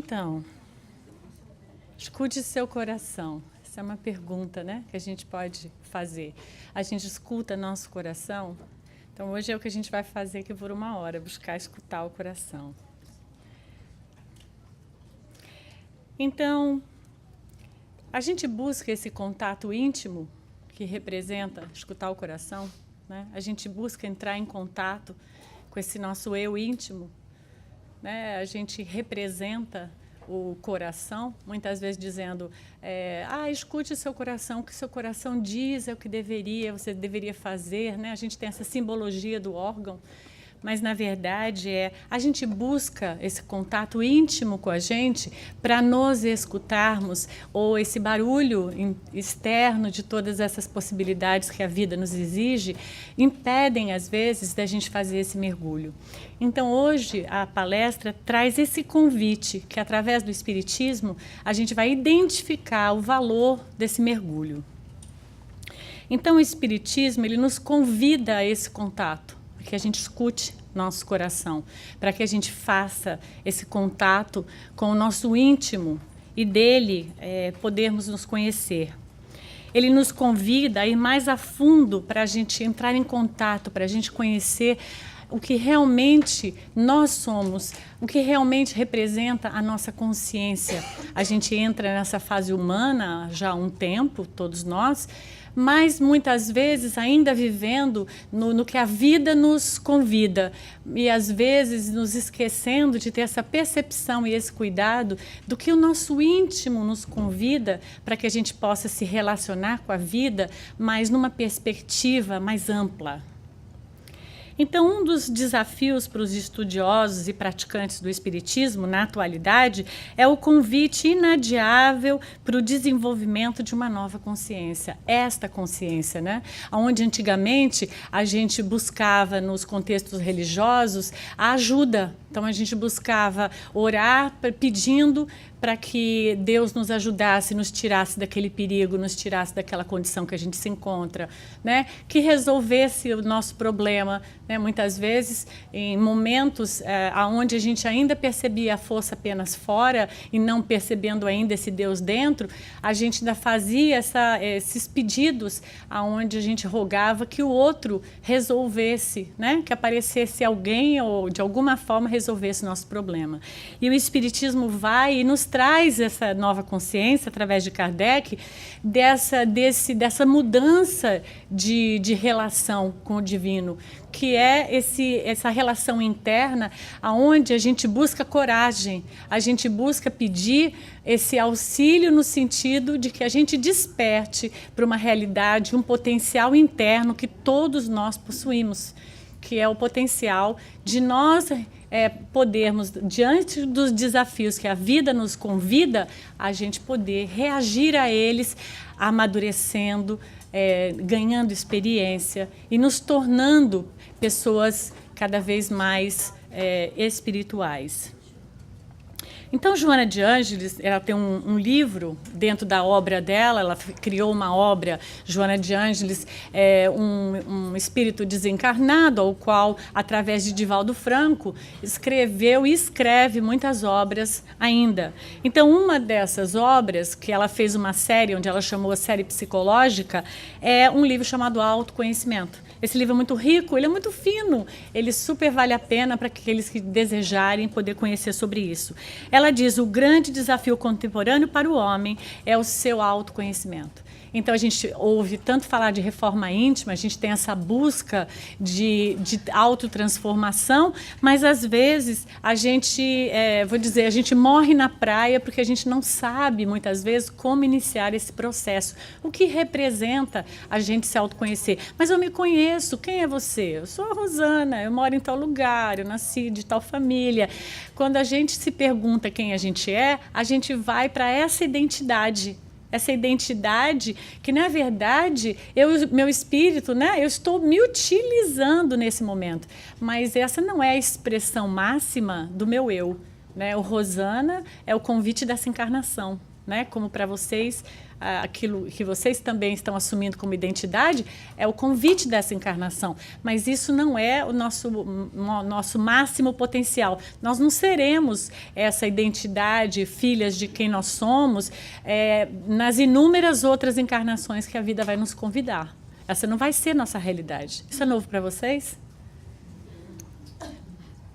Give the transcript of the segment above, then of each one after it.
Então, escute seu coração. Essa é uma pergunta, né, que a gente pode fazer. A gente escuta nosso coração? Então, hoje é o que a gente vai fazer aqui por 1 hora, buscar escutar o coração. Então, a gente busca esse contato íntimo que representa escutar o coração, né? A gente busca entrar em contato com esse nosso eu íntimo, né? A gente representa o coração, muitas vezes dizendo, escute o seu coração, o que o seu coração diz é o que você deveria fazer, né? A gente tem essa simbologia do órgão, mas, na verdade, a gente busca esse contato íntimo com a gente para nos escutarmos, ou esse barulho externo de todas essas possibilidades que a vida nos exige, impedem, às vezes, da gente fazer esse mergulho. Então, hoje, a palestra traz esse convite, que, através do Espiritismo, a gente vai identificar o valor desse mergulho. Então, o Espiritismo, ele nos convida a esse contato, que a gente escute nosso coração, para que a gente faça esse contato com o nosso íntimo e dele podermos nos conhecer. Ele nos convida a ir mais a fundo para a gente entrar em contato, para a gente conhecer o que realmente nós somos, o que realmente representa a nossa consciência. A gente entra nessa fase humana já há um tempo, todos nós, mas muitas vezes ainda vivendo no que a vida nos convida e às vezes nos esquecendo de ter essa percepção e esse cuidado do que o nosso íntimo nos convida para que a gente possa se relacionar com a vida, mas numa perspectiva mais ampla. Então, um dos desafios para os estudiosos e praticantes do Espiritismo, na atualidade, é o convite inadiável para o desenvolvimento de uma nova consciência. Esta consciência, né? Onde antigamente a gente buscava, nos contextos religiosos, a ajuda. Então, a gente buscava orar pedindo para que Deus nos ajudasse, nos tirasse daquele perigo, nos tirasse daquela condição que a gente se encontra, né? Que resolvesse o nosso problema, né? Muitas vezes, em momentos onde a gente ainda percebia a força apenas fora e não percebendo ainda esse Deus dentro, a gente ainda fazia esses pedidos onde a gente rogava que o outro resolvesse, né? Que aparecesse alguém ou, de alguma forma, resolvesse o nosso problema. E o Espiritismo vai e nos traz essa nova consciência, através de Kardec, dessa mudança de relação com o divino, que é essa relação interna onde a gente busca coragem, a gente busca pedir esse auxílio no sentido de que a gente desperte para uma realidade, um potencial interno que todos nós possuímos, que é o potencial de nós podermos, diante dos desafios que a vida nos convida, a gente poder reagir a eles, amadurecendo, ganhando experiência e nos tornando pessoas cada vez mais espirituais. Então, Joana de Ângeles, ela tem um livro dentro da obra dela, ela criou uma obra, Joana de Ângeles, um espírito desencarnado, ao qual, através de Divaldo Franco, escreveu e escreve muitas obras ainda. Então, uma dessas obras, que ela fez uma série, onde ela chamou a série psicológica, é um livro chamado Autoconhecimento. Esse livro é muito rico, ele é muito fino, ele super vale a pena para aqueles que desejarem poder conhecer sobre isso. Ela diz, o grande desafio contemporâneo para o homem é o seu autoconhecimento. Então, a gente ouve tanto falar de reforma íntima, a gente tem essa busca de autotransformação, mas, às vezes, a gente, a gente morre na praia porque a gente não sabe, muitas vezes, como iniciar esse processo. O que representa a gente se autoconhecer? Mas eu me conheço, quem é você? Eu sou a Rosana, eu moro em tal lugar, eu nasci de tal família. Quando a gente se pergunta quem a gente vai para essa identidade que, na verdade, meu espírito, né, eu estou me utilizando nesse momento, mas essa não é a expressão máxima do meu eu, né? O Rosana é o convite dessa encarnação. né, como para vocês, aquilo que vocês também estão assumindo como identidade, é o convite dessa encarnação. Mas isso não é o nosso máximo potencial. Nós não seremos essa identidade, filhas de quem nós somos, nas inúmeras outras encarnações que a vida vai nos convidar. Essa não vai ser nossa realidade. Isso é novo para vocês?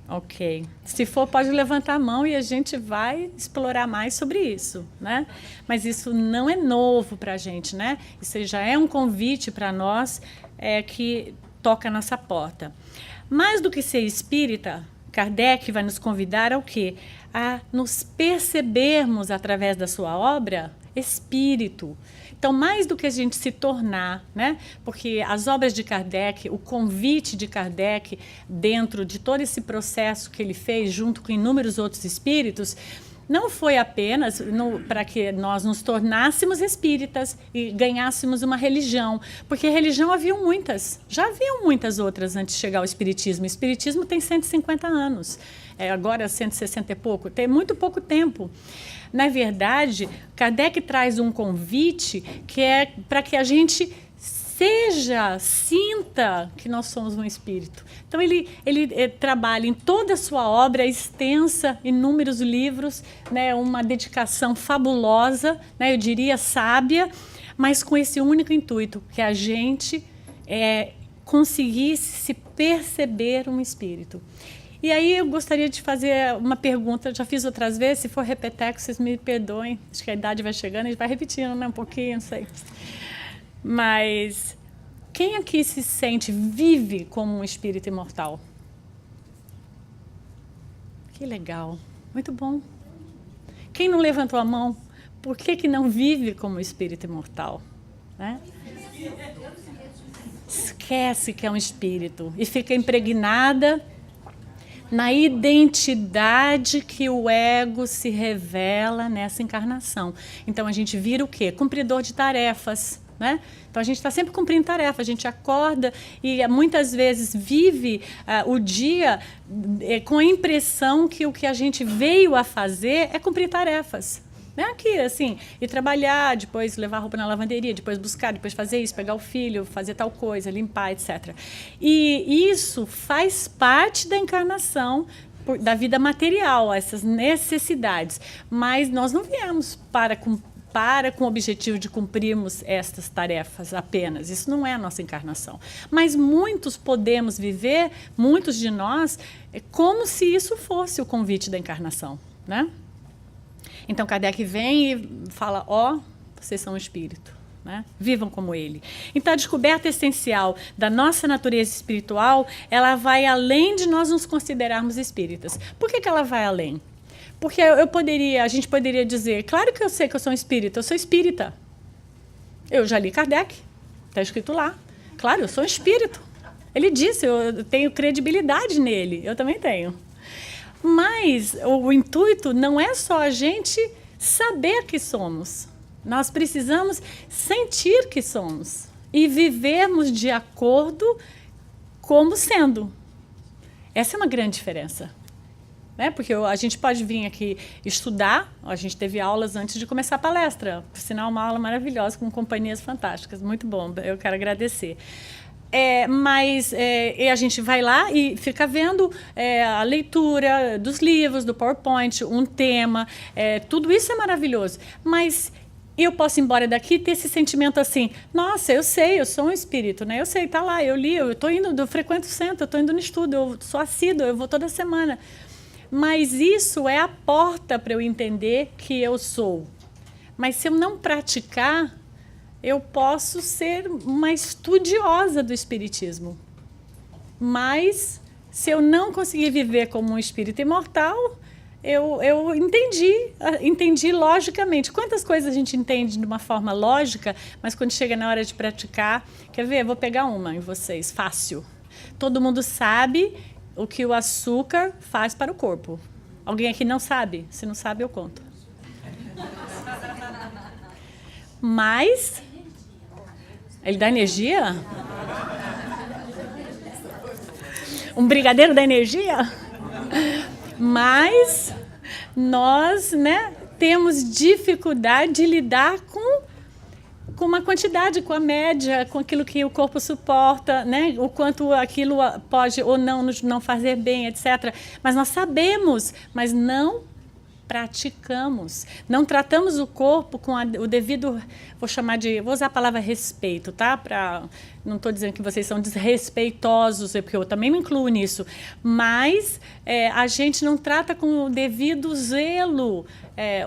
Ok. Se for, pode levantar a mão e a gente vai explorar mais sobre isso, né? Mas isso não é novo para a gente, né? Isso já é um convite para nós que toca a nossa porta. Mais do que ser espírita, Kardec vai nos convidar ao quê? A nos percebermos, através da sua obra, espírito. Então, mais do que a gente se tornar, né? Porque as obras de Kardec, o convite de Kardec, dentro de todo esse processo que ele fez, junto com inúmeros outros espíritos, não foi apenas para que nós nos tornássemos espíritas e ganhássemos uma religião, porque religião haviam muitas, já haviam muitas outras antes de chegar ao espiritismo. O espiritismo tem 150 anos, agora 160 e pouco, tem muito pouco tempo. Na verdade, Kardec traz um convite que é para que a gente sinta que nós somos um espírito. Então, ele trabalha em toda a sua obra extensa, inúmeros livros, né, uma dedicação fabulosa, né, eu diria sábia, mas com esse único intuito, que a gente conseguisse se perceber um espírito. E aí eu gostaria de fazer uma pergunta, já fiz outras vezes, se for repeteco, vocês me perdoem, acho que a idade vai chegando, a gente vai repetindo, né, um pouquinho, não sei. Mas quem aqui se sente, vive como um espírito imortal? Que legal, muito bom. Quem não levantou a mão, por que não vive como espírito imortal? Né? Esquece que é um espírito e fica impregnada na identidade que o ego se revela nessa encarnação. Então, a gente vira o quê? Cumpridor de tarefas, né? Então, a gente está sempre cumprindo tarefas, a gente acorda e muitas vezes vive o dia com a impressão que o que a gente veio a fazer é cumprir tarefas. Né? Aqui, assim, ir trabalhar, depois levar a roupa na lavanderia, depois buscar, depois fazer isso, pegar o filho, fazer tal coisa, limpar, etc. E isso faz parte da encarnação da vida material, essas necessidades. Mas nós não viemos para com o objetivo de cumprirmos estas tarefas apenas. Isso não é a nossa encarnação. Mas muitos podemos viver, muitos de nós, como se isso fosse o convite da encarnação, né? Então, Kardec vem e fala, vocês são um espírito, né? Vivam como ele. Então, a descoberta essencial da nossa natureza espiritual, ela vai além de nós nos considerarmos espíritas. Por que ela vai além? Porque a gente poderia dizer, claro que eu sei que eu sou um espírita, eu sou espírita. Eu já li Kardec, está escrito lá. Claro, eu sou um espírito. Ele disse, eu tenho credibilidade nele, eu também tenho. Mas o intuito não é só a gente saber que somos. Nós precisamos sentir que somos e vivermos de acordo como sendo. Essa é uma grande diferença. Né? Porque a gente pode vir aqui estudar, a gente teve aulas antes de começar a palestra, por sinal uma aula maravilhosa com companhias fantásticas, muito bom, eu quero agradecer. Mas a gente vai lá e fica vendo a leitura dos livros, do PowerPoint, um tema, tudo isso é maravilhoso. Mas eu posso ir embora daqui e ter esse sentimento assim, nossa, eu sei, eu sou um espírito, né? Eu sei, tá lá, eu li, eu frequento o centro, eu estou indo no estudo, eu sou assíduo, eu vou toda semana. Mas isso é a porta para eu entender que eu sou. Mas se eu não praticar, eu posso ser uma estudiosa do espiritismo. Mas, se eu não conseguir viver como um espírito imortal, eu entendi logicamente. Quantas coisas a gente entende de uma forma lógica, mas quando chega na hora de praticar... Quer ver? Eu vou pegar uma em vocês, fácil. Todo mundo sabe o que o açúcar faz para o corpo. Alguém aqui não sabe? Se não sabe, eu conto. Mas... Ele dá energia? Um brigadeiro da energia? Mas nós, né, temos dificuldade de lidar com uma quantidade, com a média, com aquilo que o corpo suporta, né? O quanto aquilo pode ou não fazer bem, etc. Mas nós sabemos, mas não praticamos. Não tratamos o corpo com o devido, vou usar a palavra respeito, tá? Não estou dizendo que vocês são desrespeitosos, porque eu também me incluo nisso, mas a gente não trata com o devido zelo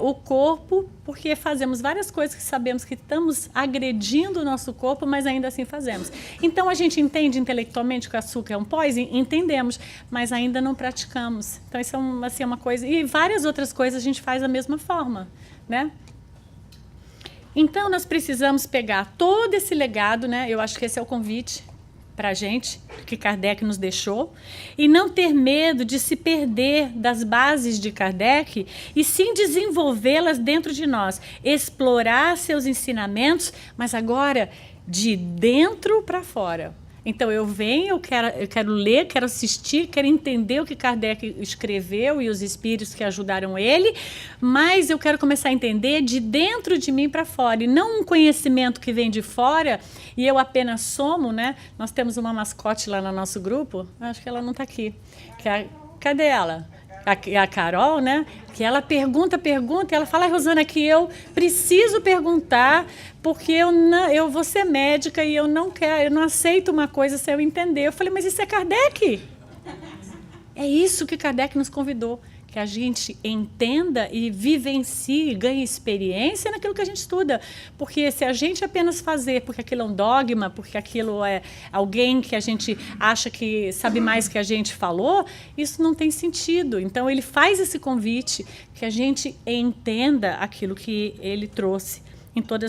o corpo, porque fazemos várias coisas que sabemos que estamos agredindo o nosso corpo, mas ainda assim fazemos. Então, a gente entende intelectualmente que o açúcar é um poison? Entendemos, mas ainda não praticamos. Então, isso é assim, uma coisa... E várias outras coisas a gente faz da mesma forma, né? Então, nós precisamos pegar todo esse legado, né? Eu acho que esse é o convite para a gente, que Kardec nos deixou, e não ter medo de se perder das bases de Kardec e sim desenvolvê-las dentro de nós, explorar seus ensinamentos, mas agora de dentro para fora. Então, eu quero ler, quero assistir, quero entender o que Kardec escreveu e os espíritos que ajudaram ele, mas eu quero começar a entender de dentro de mim para fora, e não um conhecimento que vem de fora e eu apenas somo, né? Nós temos uma mascote lá no nosso grupo, acho que ela não está aqui. Cadê ela? A Carol, né? Que ela pergunta, e ela fala, Rosana, que eu preciso perguntar, porque eu vou ser médica e eu não aceito uma coisa sem eu entender. Eu falei, mas isso é Kardec. É isso que Kardec nos convidou, que a gente entenda e vivencie, ganhe experiência naquilo que a gente estuda. Porque se a gente apenas fazer porque aquilo é um dogma, porque aquilo é alguém que a gente acha que sabe mais que a gente falou, isso não tem sentido. Então, ele faz esse convite que a gente entenda aquilo que ele trouxe em todo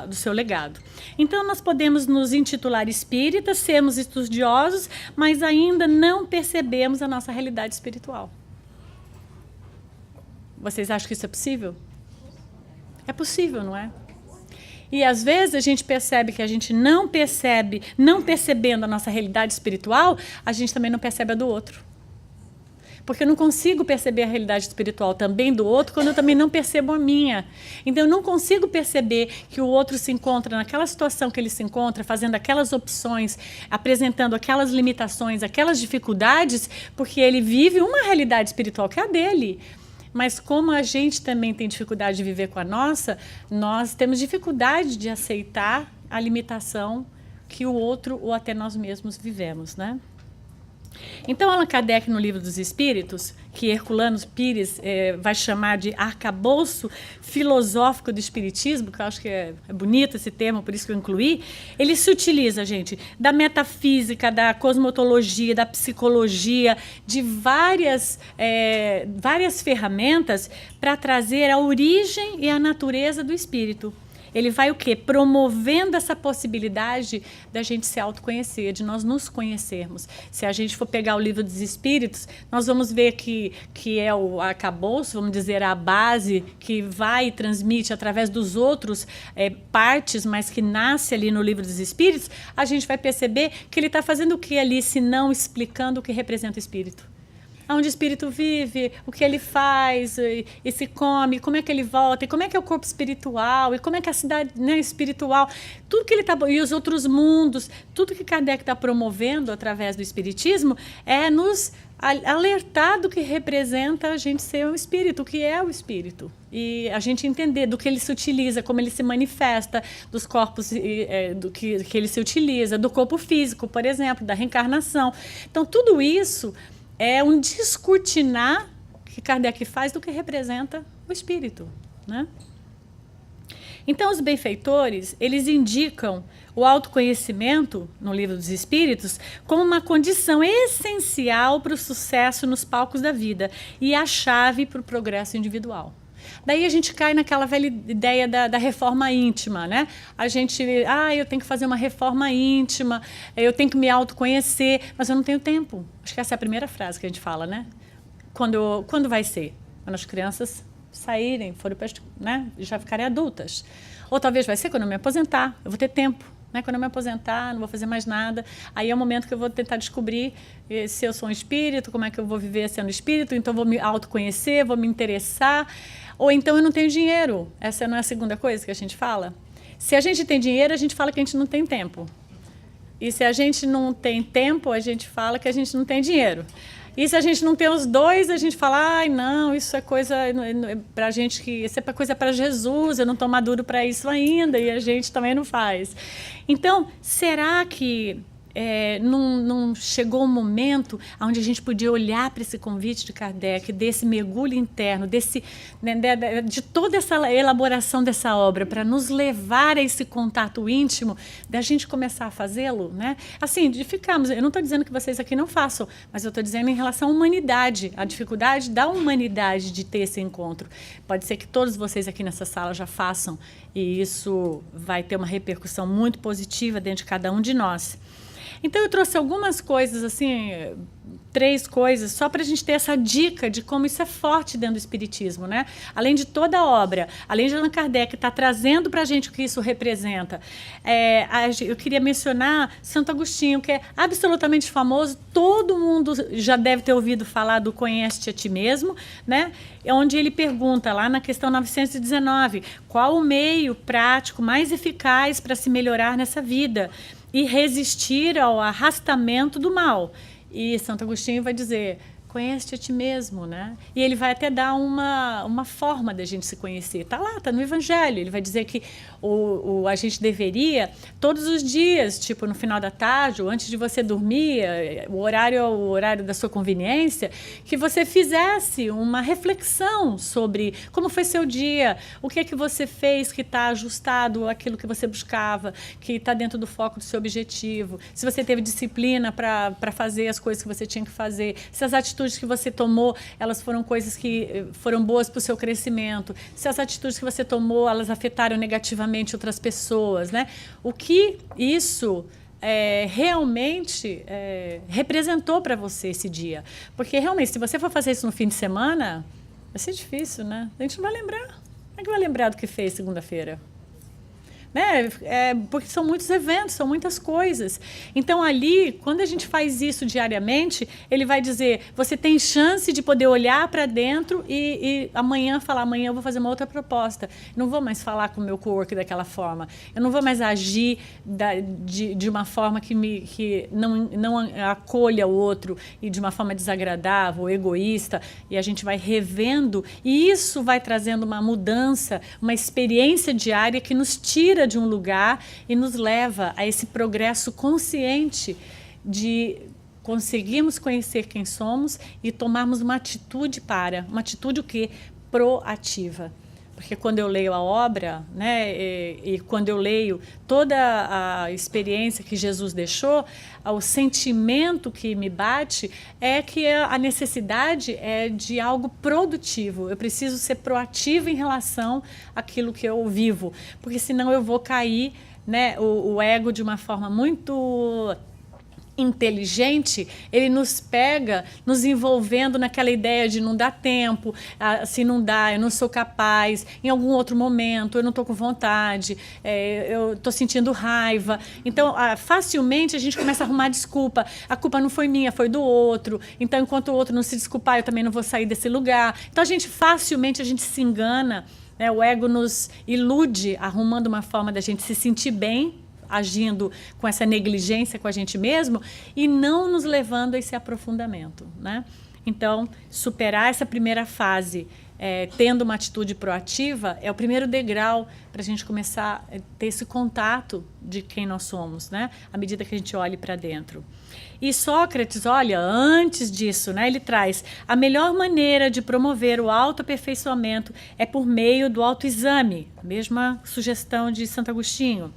do seu legado. Então, nós podemos nos intitular espíritas, sermos estudiosos, mas ainda não percebemos a nossa realidade espiritual. Vocês acham que isso é possível? É possível, não é? E às vezes a gente percebe que a gente não percebendo a nossa realidade espiritual, a gente também não percebe a do outro. Porque eu não consigo perceber a realidade espiritual também do outro quando eu também não percebo a minha. Então, eu não consigo perceber que o outro se encontra naquela situação que ele se encontra, fazendo aquelas opções, apresentando aquelas limitações, aquelas dificuldades, porque ele vive uma realidade espiritual que é a dele. Mas como a gente também tem dificuldade de viver com a nossa, nós temos dificuldade de aceitar a limitação que o outro ou até nós mesmos vivemos, né? Então, Allan Kardec, no Livro dos Espíritos, que Herculano Pires vai chamar de arcabouço filosófico do espiritismo, que eu acho que é bonito esse termo, por isso que eu incluí, ele se utiliza, gente, da metafísica, da cosmologia, da psicologia, de várias ferramentas para trazer a origem e a natureza do espírito. Ele vai o quê? Promovendo essa possibilidade da gente se autoconhecer, de nós nos conhecermos. Se a gente for pegar o Livro dos Espíritos, nós vamos ver que é o arcabouço, vamos dizer, a base que vai e transmite através dos outros partes, mas que nasce ali no Livro dos Espíritos, a gente vai perceber que ele está fazendo o que ali, se não explicando o que representa o espírito. Onde o espírito vive, o que ele faz, e se come, como é que ele volta, e como é que é o corpo espiritual, e como é que é a cidade, né, espiritual, tudo que ele está, e os outros mundos, tudo que Kardec está promovendo através do espiritismo é nos alertar do que representa a gente ser um espírito, o que é o espírito. E a gente entender do que ele se utiliza, como ele se manifesta, dos corpos do que ele se utiliza, do corpo físico, por exemplo, da reencarnação. Então, tudo isso é um descortinar que Kardec faz do que representa o espírito, né? Então, os benfeitores, eles indicam o autoconhecimento, no Livro dos Espíritos, como uma condição essencial para o sucesso nos palcos da vida e a chave para o progresso individual. Daí a gente cai naquela velha ideia da reforma íntima, né? A gente, eu tenho que fazer uma reforma íntima, eu tenho que me autoconhecer, mas eu não tenho tempo. Acho que essa é a primeira frase que a gente fala, né? Quando vai ser? Quando as crianças saírem, forem, né? Já ficarem adultas. Ou talvez vai ser quando eu me aposentar, eu vou ter tempo. né? Quando eu me aposentar, não vou fazer mais nada, aí é o momento que eu vou tentar descobrir se eu sou um espírito, como é que eu vou viver sendo espírito, então vou me autoconhecer, vou me interessar, ou então eu não tenho dinheiro. Essa não é a segunda coisa que a gente fala? Se a gente tem dinheiro, a gente fala que a gente não tem tempo. E se a gente não tem tempo, a gente fala que a gente não tem dinheiro. E se a gente não tem os dois, a gente fala, ai, não, isso é coisa para gente que isso é coisa para Jesus, eu não estou maduro para isso ainda, e a gente também não faz. Então, será que não chegou um momento onde a gente podia olhar para esse convite de Kardec, desse mergulho interno, de toda essa elaboração dessa obra, para nos levar a esse contato íntimo, da gente começar a fazê-lo, né? Assim, de ficarmos, eu não estou dizendo que vocês aqui não façam, mas eu estou dizendo em relação à humanidade, a dificuldade da humanidade de ter esse encontro. Pode ser que todos vocês aqui nessa sala já façam, e isso vai ter uma repercussão muito positiva dentro de cada um de nós. Então, eu trouxe algumas coisas, assim, 3 coisas, só para a gente ter essa dica de como isso é forte dentro do Espiritismo, né? Além de toda a obra, além de Allan Kardec estar trazendo para a gente o que isso representa, eu queria mencionar Santo Agostinho, que é absolutamente famoso, todo mundo já deve ter ouvido falar do Conhece-te a ti mesmo, né? Onde ele pergunta, lá na questão 919, qual o meio prático mais eficaz para se melhorar nessa vida e resistir ao arrastamento do mal. E Santo Agostinho vai dizer, conhece-te a ti mesmo, né? E ele vai até dar uma forma da gente se conhecer. Está lá, está no Evangelho. Ele vai dizer que a gente deveria, todos os dias, tipo no final da tarde, ou antes de você dormir, o horário é o horário da sua conveniência, que você fizesse uma reflexão sobre como foi seu dia, o que é que você fez que está ajustado àquilo que você buscava, que está dentro do foco do seu objetivo, se você teve disciplina para fazer as coisas que você tinha que fazer, se as atitudes que você tomou, elas foram coisas que foram boas para o seu crescimento, se as atitudes que você tomou, elas afetaram negativamente outras pessoas, né? O que isso realmente representou para você esse dia? Porque realmente, se você for fazer isso no fim de semana, vai ser difícil, né? A gente não vai lembrar. Como é que vai lembrar do que fez segunda-feira? Né? Porque são muitos eventos, são muitas coisas. Então, ali, quando a gente faz isso diariamente, ele vai dizer, você tem chance de poder olhar para dentro e amanhã falar, amanhã eu vou fazer uma outra proposta. Não vou mais falar com o meu coworker daquela forma. Eu não vou mais agir de uma forma que não acolha o outro e de uma forma desagradável, egoísta. E a gente vai revendo e isso vai trazendo uma mudança, uma experiência diária que nos tira de um lugar e nos leva a esse progresso consciente de conseguirmos conhecer quem somos e tomarmos uma atitude uma atitude o quê? Proativa. Porque quando eu leio a obra, né, e quando eu leio toda a experiência que Jesus deixou, o sentimento que me bate é que a necessidade é de algo produtivo. Eu preciso ser proativa em relação àquilo que eu vivo, porque senão eu vou cair, né, o ego de uma forma muito inteligente, ele nos pega nos envolvendo naquela ideia de não dá tempo, se não dá, eu não sou capaz, em algum outro momento, eu não estou com vontade, eu estou sentindo raiva. Então, facilmente a gente começa a arrumar desculpa. A culpa não foi minha, foi do outro. Então, enquanto o outro não se desculpar, eu também não vou sair desse lugar. Então, facilmente a gente se engana, né? O ego nos ilude, arrumando uma forma da gente se sentir bem, agindo com essa negligência com a gente mesmo e não nos levando a esse aprofundamento, né? Então, superar essa primeira fase, tendo uma atitude proativa, é o primeiro degrau para a gente começar a ter esse contato de quem nós somos, né? À medida que a gente olha para dentro. E Sócrates, olha, antes disso, né, ele traz a melhor maneira de promover o autoaperfeiçoamento é por meio do autoexame, a mesma sugestão de Santo Agostinho.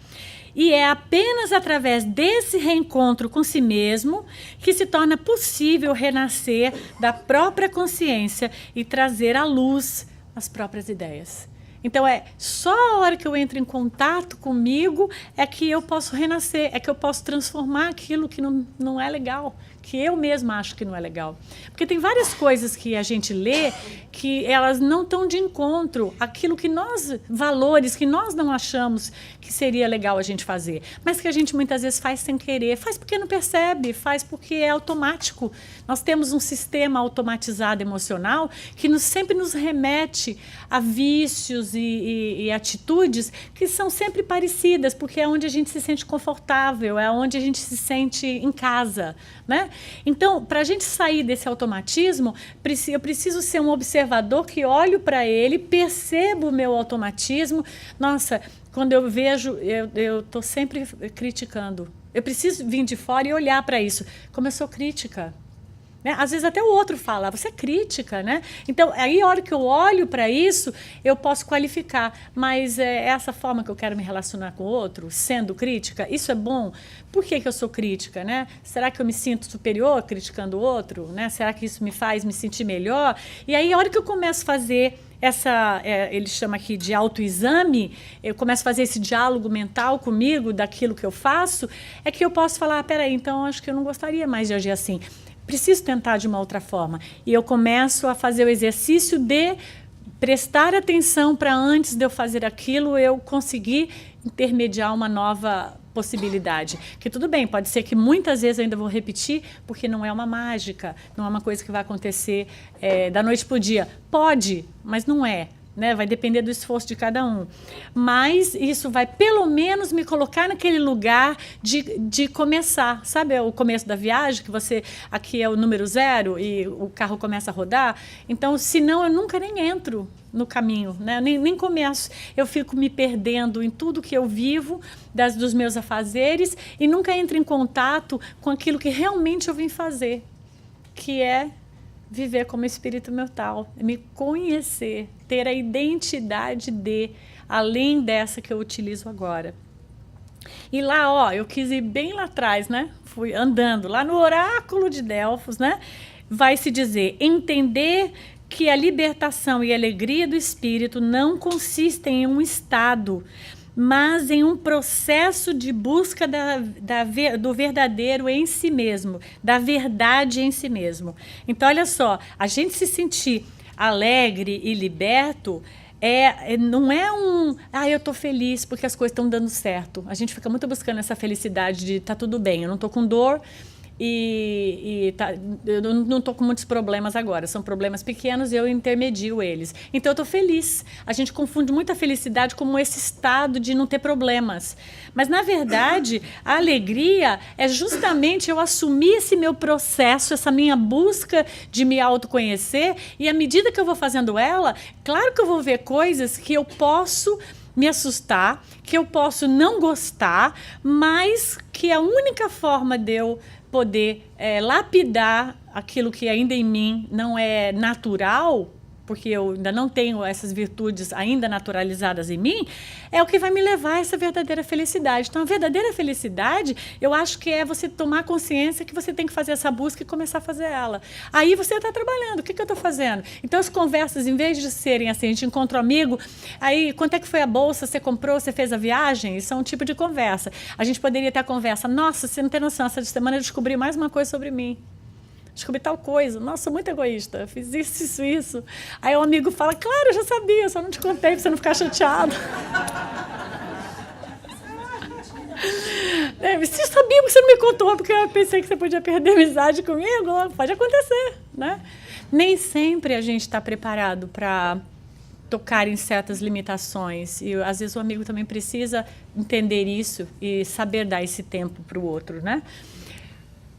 E é apenas através desse reencontro com si mesmo que se torna possível renascer da própria consciência e trazer à luz as próprias ideias. Então, só a hora que eu entro em contato comigo é que eu posso renascer, é que eu posso transformar aquilo que não é legal, que eu mesma acho que não é legal. Porque tem várias coisas que a gente lê que elas não estão de encontro àquilo que nós, valores que nós não achamos que seria legal a gente fazer, mas que a gente muitas vezes faz sem querer, faz porque não percebe, faz porque é automático. Nós temos um sistema automatizado emocional que sempre nos remete a vícios e atitudes que são sempre parecidas, porque é onde a gente se sente confortável, é onde a gente se sente em casa, né? Então, para a gente sair desse automatismo, eu preciso ser um observador que olho para ele, percebo o meu automatismo. Nossa, quando eu vejo, eu estou sempre criticando. Eu preciso vir de fora e olhar para isso. Como eu sou crítica. Né? Às vezes até o outro fala, você é crítica, né? Então, aí a hora que eu olho para isso, eu posso qualificar. Mas é essa forma que eu quero me relacionar com o outro, sendo crítica, isso é bom? Por que eu sou crítica, né? Será que eu me sinto superior criticando o outro? Né? Será que isso me faz me sentir melhor? E aí a hora que eu começo a fazer ele chama aqui de autoexame, eu começo a fazer esse diálogo mental comigo daquilo que eu faço, é que eu posso falar, peraí, então acho que eu não gostaria mais de agir assim. Preciso tentar de uma outra forma. E eu começo a fazer o exercício de prestar atenção para antes de eu fazer aquilo, eu conseguir intermediar uma nova possibilidade. Que tudo bem, pode ser que muitas vezes eu ainda vou repetir, porque não é uma mágica, não é uma coisa que vai acontecer da noite para o dia. Pode, mas não é. Né? Vai depender do esforço de cada um. Mas isso vai, pelo menos, me colocar naquele lugar de começar. Sabe o começo da viagem, que você aqui é o número 0 e o carro começa a rodar? Então, senão, eu nunca nem entro no caminho, né? Nem começo. Eu fico me perdendo em tudo que eu vivo, dos meus afazeres, e nunca entro em contato com aquilo que realmente eu vim fazer, que é viver como espírito mortal, me conhecer, ter a identidade além dessa que eu utilizo agora. E lá, eu quis ir bem lá atrás, né? Fui andando lá no oráculo de Delfos, né? Vai se dizer, entender que a libertação e a alegria do espírito não consistem em um estado, mas em um processo de busca do verdadeiro em si mesmo, da verdade em si mesmo. Então, olha só, a gente se sentir alegre e liberto não é eu estou feliz porque as coisas estão dando certo. A gente fica muito buscando essa felicidade de tá tudo bem, eu não estou com dor, eu não estou com muitos problemas agora, são problemas pequenos e eu intermedio eles. Então eu estou feliz. A gente confunde muito a felicidade como esse estado de não ter problemas. Mas, na verdade, a alegria é justamente eu assumir esse meu processo, essa minha busca de me autoconhecer, e à medida que eu vou fazendo ela, claro que eu vou ver coisas que eu posso me assustar, que eu posso não gostar, mas que a única forma de eu poder lapidar aquilo que ainda em mim não é natural, porque eu ainda não tenho essas virtudes ainda naturalizadas em mim, é o que vai me levar a essa verdadeira felicidade. Então, a verdadeira felicidade, eu acho que é você tomar consciência que você tem que fazer essa busca e começar a fazer ela. Aí você está trabalhando. O que eu estou fazendo? Então, as conversas, em vez de serem assim, a gente encontra um amigo, aí, quanto é que foi a bolsa, você comprou, você fez a viagem? Isso é um tipo de conversa. A gente poderia ter a conversa, nossa, você não tem noção, essa semana eu descobri mais uma coisa sobre mim. Descobri tal coisa. Nossa, sou muito egoísta. Fiz isso. Aí o amigo fala, claro, eu já sabia, só não te contei para você não ficar chateado. Você sabia que você não me contou, porque eu pensei que você podia perder a amizade comigo? Pode acontecer, né? Nem sempre a gente está preparado para tocar em certas limitações. E, às vezes, o amigo também precisa entender isso e saber dar esse tempo para o outro, né?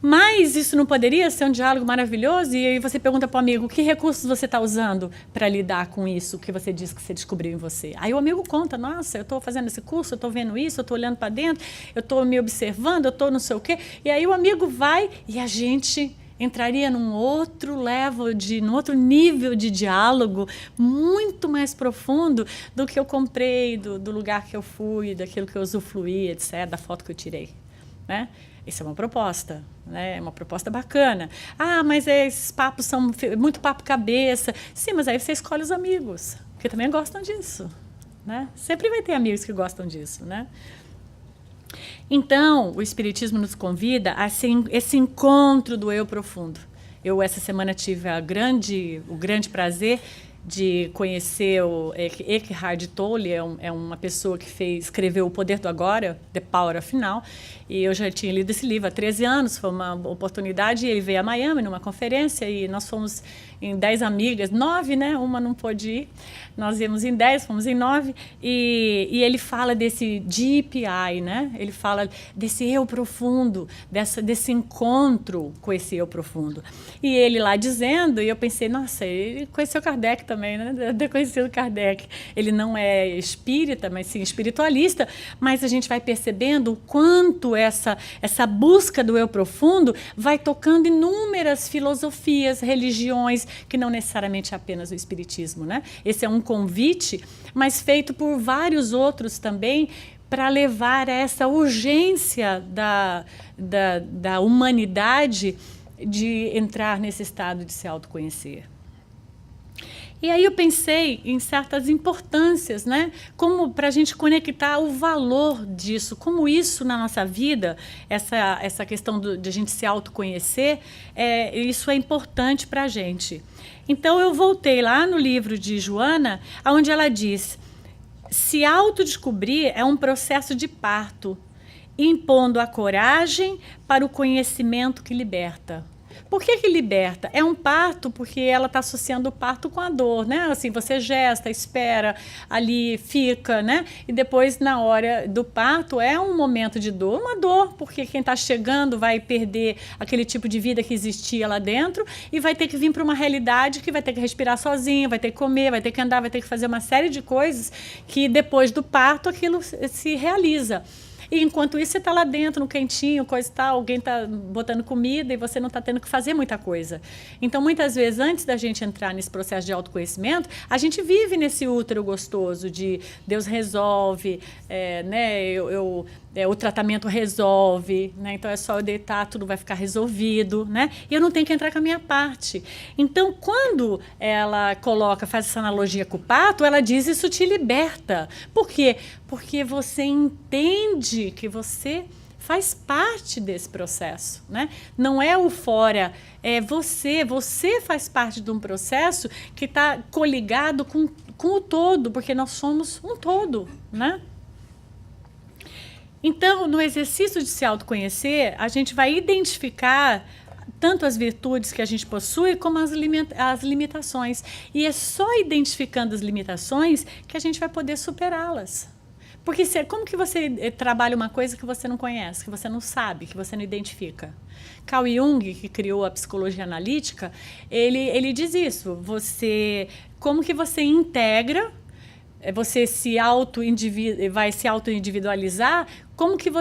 Mas isso não poderia ser um diálogo maravilhoso? E aí você pergunta para o amigo, que recursos você está usando para lidar com isso que você disse que você descobriu em você? Aí o amigo conta, nossa, eu estou fazendo esse curso, eu estou vendo isso, eu estou olhando para dentro, eu estou me observando, eu estou não sei o quê. E aí o amigo vai e a gente entraria num outro nível de diálogo muito mais profundo do que eu comprei, do lugar que eu fui, daquilo que eu usufruí, etc., da foto que eu tirei, né? Isso é uma proposta, né? É uma proposta bacana. Ah, mas esses papos são muito papo cabeça. Sim, mas aí você escolhe os amigos, que também gostam disso, né? Sempre vai ter amigos que gostam disso, né? Então, o Espiritismo nos convida a esse encontro do eu profundo. Eu, essa semana, tive o grande prazer de conhecer o Eckhart Tolle, é uma pessoa que escreveu O Poder do Agora, The Power of Now, e eu já tinha lido esse livro há 13 anos, foi uma oportunidade, e ele veio a Miami numa conferência, e nós fomos em 10 amigas, 9, né? Uma não pôde ir, nós íamos em 10, fomos em 9, e ele fala desse deep I, né? Ele fala desse eu profundo, desse encontro com esse eu profundo. E ele lá dizendo, e eu pensei, nossa, ele conheceu Kardec também, né? Deve ter conhecido Kardec. Ele não é espírita, mas sim espiritualista, mas a gente vai percebendo o quanto essa busca do eu profundo vai tocando inúmeras filosofias, religiões, que não necessariamente é apenas o espiritismo, né? Esse é um convite, mas feito por vários outros também, para levar a essa urgência da humanidade de entrar nesse estado de se autoconhecer. E aí eu pensei em certas importâncias, né? Como para a gente conectar o valor disso, como isso na nossa vida, essa questão de a gente se autoconhecer, isso é importante para a gente. Então eu voltei lá no livro de Joana, onde ela diz: se autodescobrir é um processo de parto, impondo a coragem para o conhecimento que liberta. Por que liberta? É um parto porque ela está associando o parto com a dor, né? Assim, você gesta, espera, ali fica, né? E depois, na hora do parto, é um momento de dor, uma dor, porque quem está chegando vai perder aquele tipo de vida que existia lá dentro e vai ter que vir para uma realidade que vai ter que respirar sozinho, vai ter que comer, vai ter que andar, vai ter que fazer uma série de coisas que depois do parto aquilo se realiza. E enquanto isso, você está lá dentro, no quentinho, coisa e tal, alguém está botando comida e você não está tendo que fazer muita coisa. Então, muitas vezes, antes da gente entrar nesse processo de autoconhecimento, a gente vive nesse útero gostoso de Deus resolve, né? O tratamento resolve, né? Então é só eu deitar, tudo vai ficar resolvido, né? E eu não tenho que entrar com a minha parte. Então, quando ela faz essa analogia com o parto, ela diz: isso te liberta. Por quê? Porque você entende que você faz parte desse processo, né? Não é o fora, é você. Você faz parte de um processo que está coligado com o todo, porque nós somos um todo, né? Então, no exercício de se autoconhecer, a gente vai identificar tanto as virtudes que a gente possui, como as limitações. E é só identificando as limitações que a gente vai poder superá-las. Porque como que você trabalha uma coisa que você não conhece, que você não sabe, que você não identifica? Carl Jung, que criou a psicologia analítica, ele diz isso. Como que você integra, você vai se auto-individualizar, como que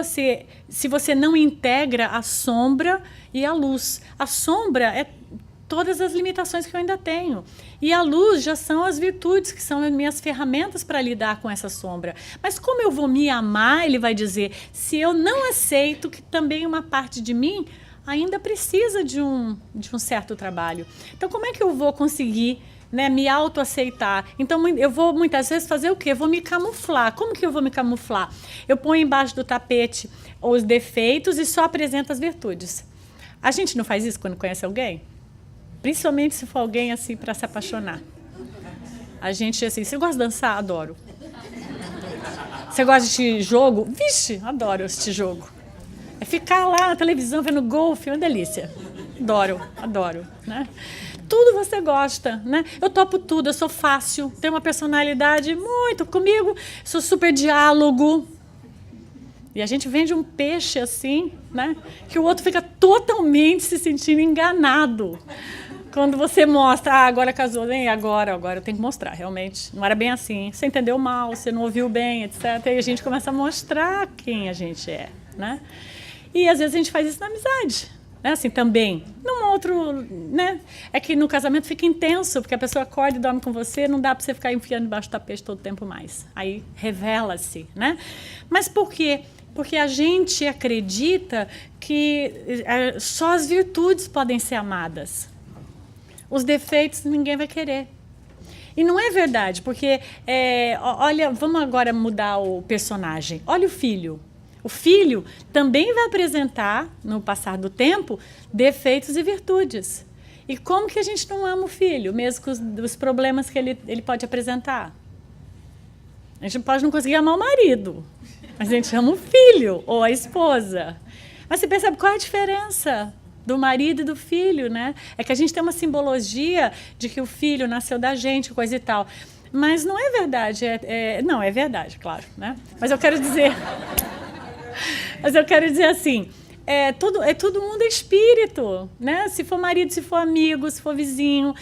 se você não integra a sombra e a luz? A sombra é todas as limitações que eu ainda tenho. E a luz já são as virtudes, que são as minhas ferramentas para lidar com essa sombra. Mas como eu vou me amar, ele vai dizer, se eu não aceito que também uma parte de mim ainda precisa de um certo trabalho? Então, como é que eu vou conseguir, né, me autoaceitar? Então, eu vou muitas vezes fazer o quê? Eu vou me camuflar. Como que eu vou me camuflar? Eu ponho embaixo do tapete os defeitos e só apresento as virtudes. A gente não faz isso quando conhece alguém? Principalmente se for alguém assim para se apaixonar. A gente assim, você gosta de dançar? Adoro. Você gosta de assistir jogo? Vixe, adoro assistir jogo. É ficar lá na televisão vendo golfe, é uma delícia. Adoro, né? Tudo você gosta, né? Eu topo tudo, eu sou fácil, tenho uma personalidade muito comigo, sou super diálogo. E a gente vende um peixe assim, né? Que o outro fica totalmente se sentindo enganado. Quando você mostra, agora casou, nem agora eu tenho que mostrar, realmente. Não era bem assim. Você entendeu mal, você não ouviu bem, etc. E a gente começa a mostrar quem a gente é, né? E às vezes a gente faz isso na amizade, né? Assim, também. Num outro, né? É que no casamento fica intenso, porque a pessoa acorda e dorme com você, não dá para você ficar enfiando debaixo do tapete todo o tempo mais. Aí revela-se, né? Mas por quê? Porque a gente acredita que só as virtudes podem ser amadas. Os defeitos ninguém vai querer. E não é verdade, porque, olha, vamos agora mudar o personagem. Olha o filho. O filho também vai apresentar, no passar do tempo, defeitos e virtudes. E como que a gente não ama o filho, mesmo com os problemas que ele pode apresentar? A gente pode não conseguir amar o marido, mas a gente ama o filho ou a esposa. Mas você percebe qual é a diferença do marido e do filho, né? É que a gente tem uma simbologia de que o filho nasceu da gente, coisa e tal. Mas não é verdade. Não, é verdade, claro, né? Mas eu quero dizer assim, todo mundo é espírito, né? Se for marido, se for amigo, se for vizinho.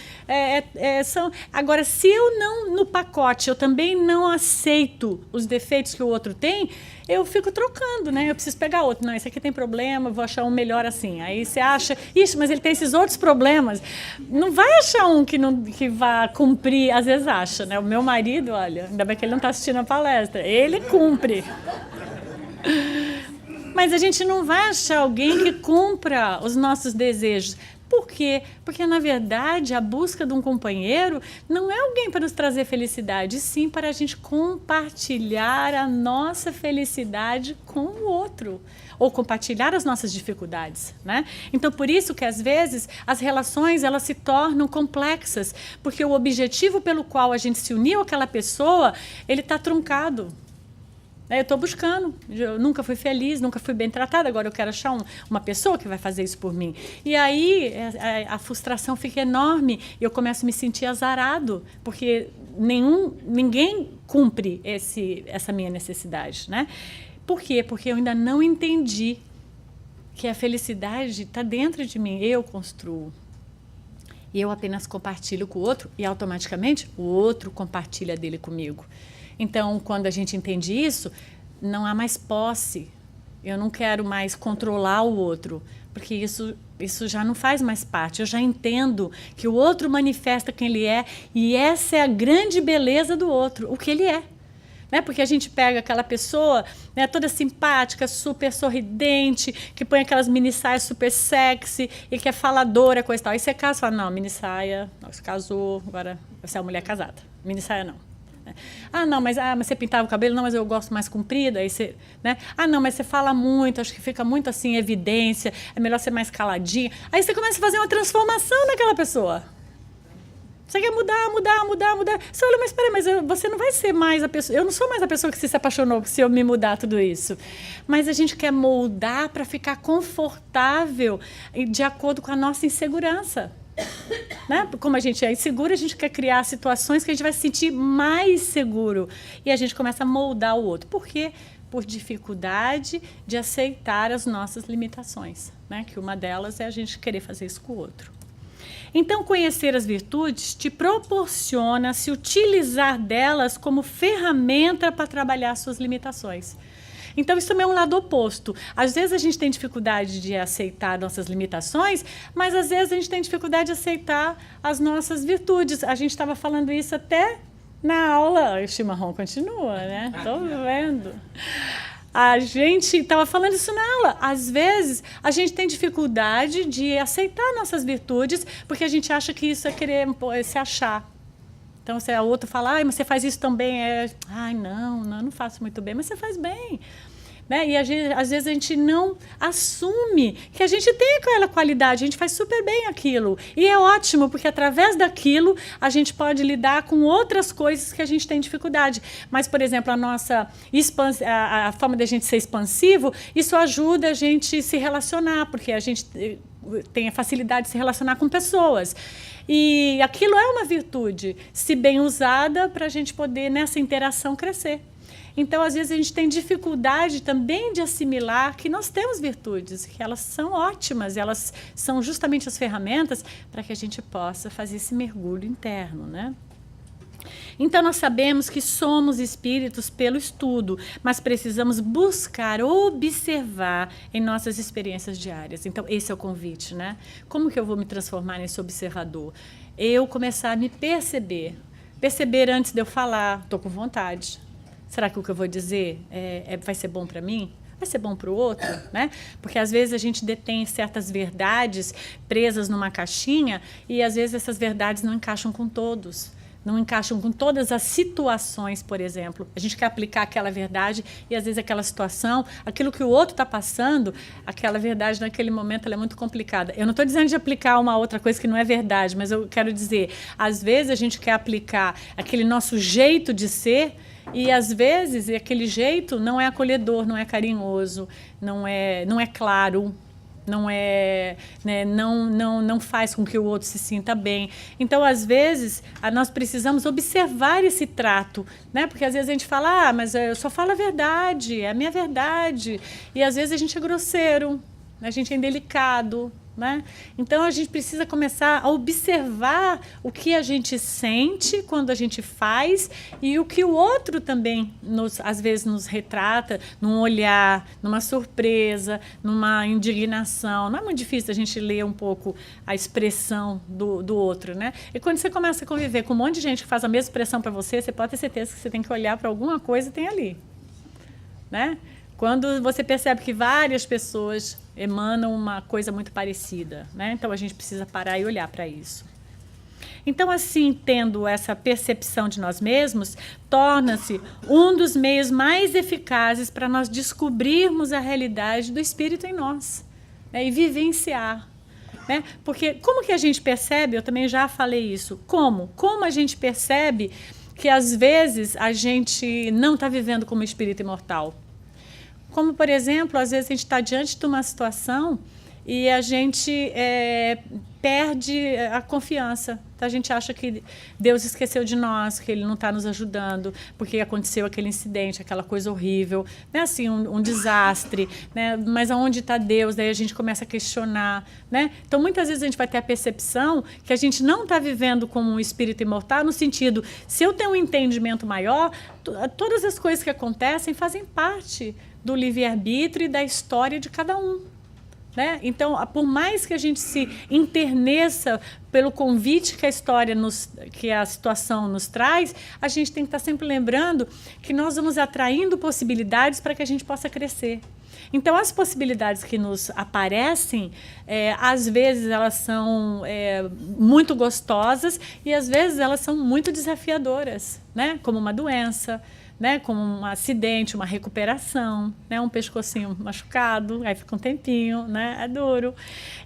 Agora, se eu não, no pacote, eu também não aceito os defeitos que o outro tem, eu fico trocando, né? Eu preciso pegar outro. Não, esse aqui tem problema, vou achar um melhor assim. Aí você acha, ixi, mas ele tem esses outros problemas. Não vai achar um que vá cumprir, às vezes acha, né? O meu marido, olha, ainda bem que ele não está assistindo a palestra, ele cumpre. Mas a gente não vai achar alguém que cumpra os nossos desejos. Por quê? Porque, na verdade, a busca de um companheiro não é alguém para nos trazer felicidade, sim para a gente compartilhar a nossa felicidade com o outro, ou compartilhar as nossas dificuldades, né? Então, por isso que, às vezes, as relações elas se tornam complexas, porque o objetivo pelo qual a gente se uniu àquela pessoa, ele está truncado. Eu estou buscando, eu nunca fui feliz, nunca fui bem tratada, agora eu quero achar uma pessoa que vai fazer isso por mim. E aí a frustração fica enorme e eu começo a me sentir azarado, porque ninguém cumpre essa minha necessidade, né? Por quê? Porque eu ainda não entendi que a felicidade está dentro de mim, eu construo. E eu apenas compartilho com o outro e automaticamente o outro compartilha dele comigo. Então, quando a gente entende isso, não há mais posse. Eu não quero mais controlar o outro, porque isso já não faz mais parte. Eu já entendo que o outro manifesta quem ele é e essa é a grande beleza do outro, o que ele é. Né? Porque a gente pega aquela pessoa, né, toda simpática, super sorridente, que põe aquelas mini saias super sexy e que é faladora, coisa e tal. Aí você casa e fala, não, mini saia, você casou, agora você é uma mulher casada. Mini saia não. Não, mas você pintava o cabelo? Não, mas eu gosto mais comprida. Aí você, né? Não, mas você fala muito, acho que fica muito assim, em evidência, é melhor ser mais caladinha. Aí você começa a fazer uma transformação naquela pessoa. Você quer mudar. Você olha, mas espera, mas você não vai ser mais a pessoa. Eu não sou mais a pessoa que se apaixonou se eu me mudar tudo isso. Mas a gente quer moldar para ficar confortável de acordo com a nossa insegurança. Né? Como a gente é inseguro, a gente quer criar situações que a gente vai se sentir mais seguro. E a gente começa a moldar o outro. Por quê? Por dificuldade de aceitar as nossas limitações. Né? Que uma delas é a gente querer fazer isso com o outro. Então, conhecer as virtudes te proporciona se utilizar delas como ferramenta para trabalhar suas limitações. Então, isso também é um lado oposto. Às vezes a gente tem dificuldade de aceitar nossas limitações, mas às vezes a gente tem dificuldade de aceitar as nossas virtudes. A gente estava falando isso até na aula. O chimarrão continua, né? Estou vendo. A gente estava falando isso na aula. Às vezes, a gente tem dificuldade de aceitar nossas virtudes, porque a gente acha que isso é querer se achar. Então, se o outro fala, mas você faz isso também, não faço muito bem, mas você faz bem. Né? E às vezes a gente não assume que a gente tem aquela qualidade, a gente faz super bem aquilo. E é ótimo, porque através daquilo a gente pode lidar com outras coisas que a gente tem dificuldade. Mas, por exemplo, a forma da gente ser expansivo, isso ajuda a gente se relacionar, porque a gente tem a facilidade de se relacionar com pessoas. E aquilo é uma virtude, se bem usada, para a gente poder, nessa interação, crescer. Então, às vezes, a gente tem dificuldade também de assimilar que nós temos virtudes, que elas são ótimas, elas são justamente as ferramentas para que a gente possa fazer esse mergulho interno, né? Então, nós sabemos que somos espíritos pelo estudo, mas precisamos buscar, observar em nossas experiências diárias. Então, esse é o convite, né? Como que eu vou me transformar nesse observador? Eu começar a me perceber. Perceber antes de eu falar, estou com vontade. Será que o que eu vou dizer vai ser bom para mim? Vai ser bom para o outro, né? Porque às vezes a gente detém certas verdades presas numa caixinha e às vezes essas verdades não encaixam com todos. não encaixam com todas as situações, por exemplo. A gente quer aplicar aquela verdade e, às vezes, aquela situação, aquilo que o outro está passando, aquela verdade naquele momento ela é muito complicada. Eu não estou dizendo de aplicar uma outra coisa que não é verdade, mas eu quero dizer, às vezes a gente quer aplicar aquele nosso jeito de ser e, às vezes, aquele jeito não é acolhedor, não é carinhoso, não é claro, não é, né, não faz com que o outro se sinta bem. Então, às vezes, nós precisamos observar esse trato, né? Porque às vezes a gente fala, mas eu só falo a verdade, é a minha verdade. E às vezes a gente é grosseiro, a gente é indelicado, né? Então, a gente precisa começar a observar o que a gente sente quando a gente faz e o que o outro também, às vezes, nos retrata num olhar, numa surpresa, numa indignação. Não é muito difícil a gente ler um pouco a expressão do outro, né? E quando você começa a conviver com um monte de gente que faz a mesma expressão para você, você pode ter certeza que você tem que olhar para alguma coisa que tem ali, né? Quando você percebe que várias pessoas emanam uma coisa muito parecida, né? Então, a gente precisa parar e olhar para isso. Então, assim, tendo essa percepção de nós mesmos, torna-se um dos meios mais eficazes para nós descobrirmos a realidade do Espírito em nós, né? E vivenciar. Né? Porque como que a gente percebe, eu também já falei isso, como a gente percebe que, às vezes, a gente não está vivendo como espírito imortal? Como, por exemplo, às vezes a gente está diante de uma situação e a gente perde a confiança. Então, a gente acha que Deus esqueceu de nós, que Ele não está nos ajudando, porque aconteceu aquele incidente, aquela coisa horrível, né? Assim, um desastre, né? Mas aonde está Deus? Daí a gente começa a questionar, né? Então, muitas vezes a gente vai ter a percepção que a gente não está vivendo como um espírito imortal, no sentido, se eu tenho um entendimento maior, todas as coisas que acontecem fazem parte do livre-arbítrio e da história de cada um. Né? Então, por mais que a gente se interneça pelo convite que a história que a situação nos traz, a gente tem que estar sempre lembrando que nós vamos atraindo possibilidades para que a gente possa crescer. Então, as possibilidades que nos aparecem, às vezes elas são muito gostosas e às vezes elas são muito desafiadoras, né? Como uma doença, né, como um acidente, uma recuperação, né, um pescocinho machucado, aí fica um tempinho, né, é duro.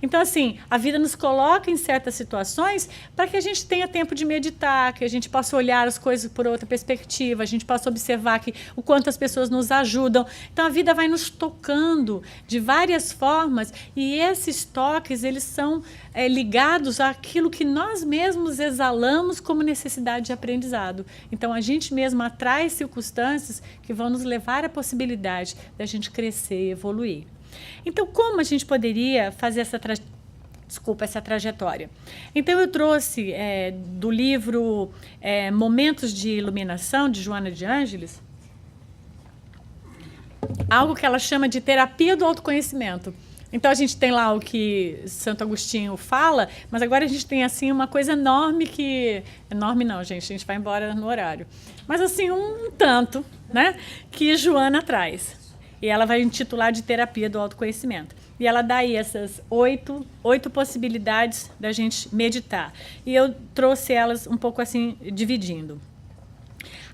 Então, assim, a vida nos coloca em certas situações para que a gente tenha tempo de meditar, que a gente possa olhar as coisas por outra perspectiva, a gente possa observar o quanto as pessoas nos ajudam. Então, a vida vai nos tocando de várias formas e esses toques, eles são ligados àquilo que nós mesmos exalamos como necessidade de aprendizado. Então, a gente mesmo atrai circunstâncias que vão nos levar à possibilidade da gente crescer e evoluir. Então, como a gente poderia fazer essa trajetória? Então, eu trouxe do livro Momentos de Iluminação, de Joana de Ângeles, algo que ela chama de terapia do autoconhecimento. Então, a gente tem lá o que Santo Agostinho fala, mas agora a gente tem, assim, uma coisa enorme que... Enorme não, gente, a gente vai embora no horário. Mas, assim, um tanto, né, que Joana traz. E ela vai intitular de terapia do autoconhecimento. E ela dá aí essas oito possibilidades da gente meditar. E eu trouxe elas um pouco assim, dividindo.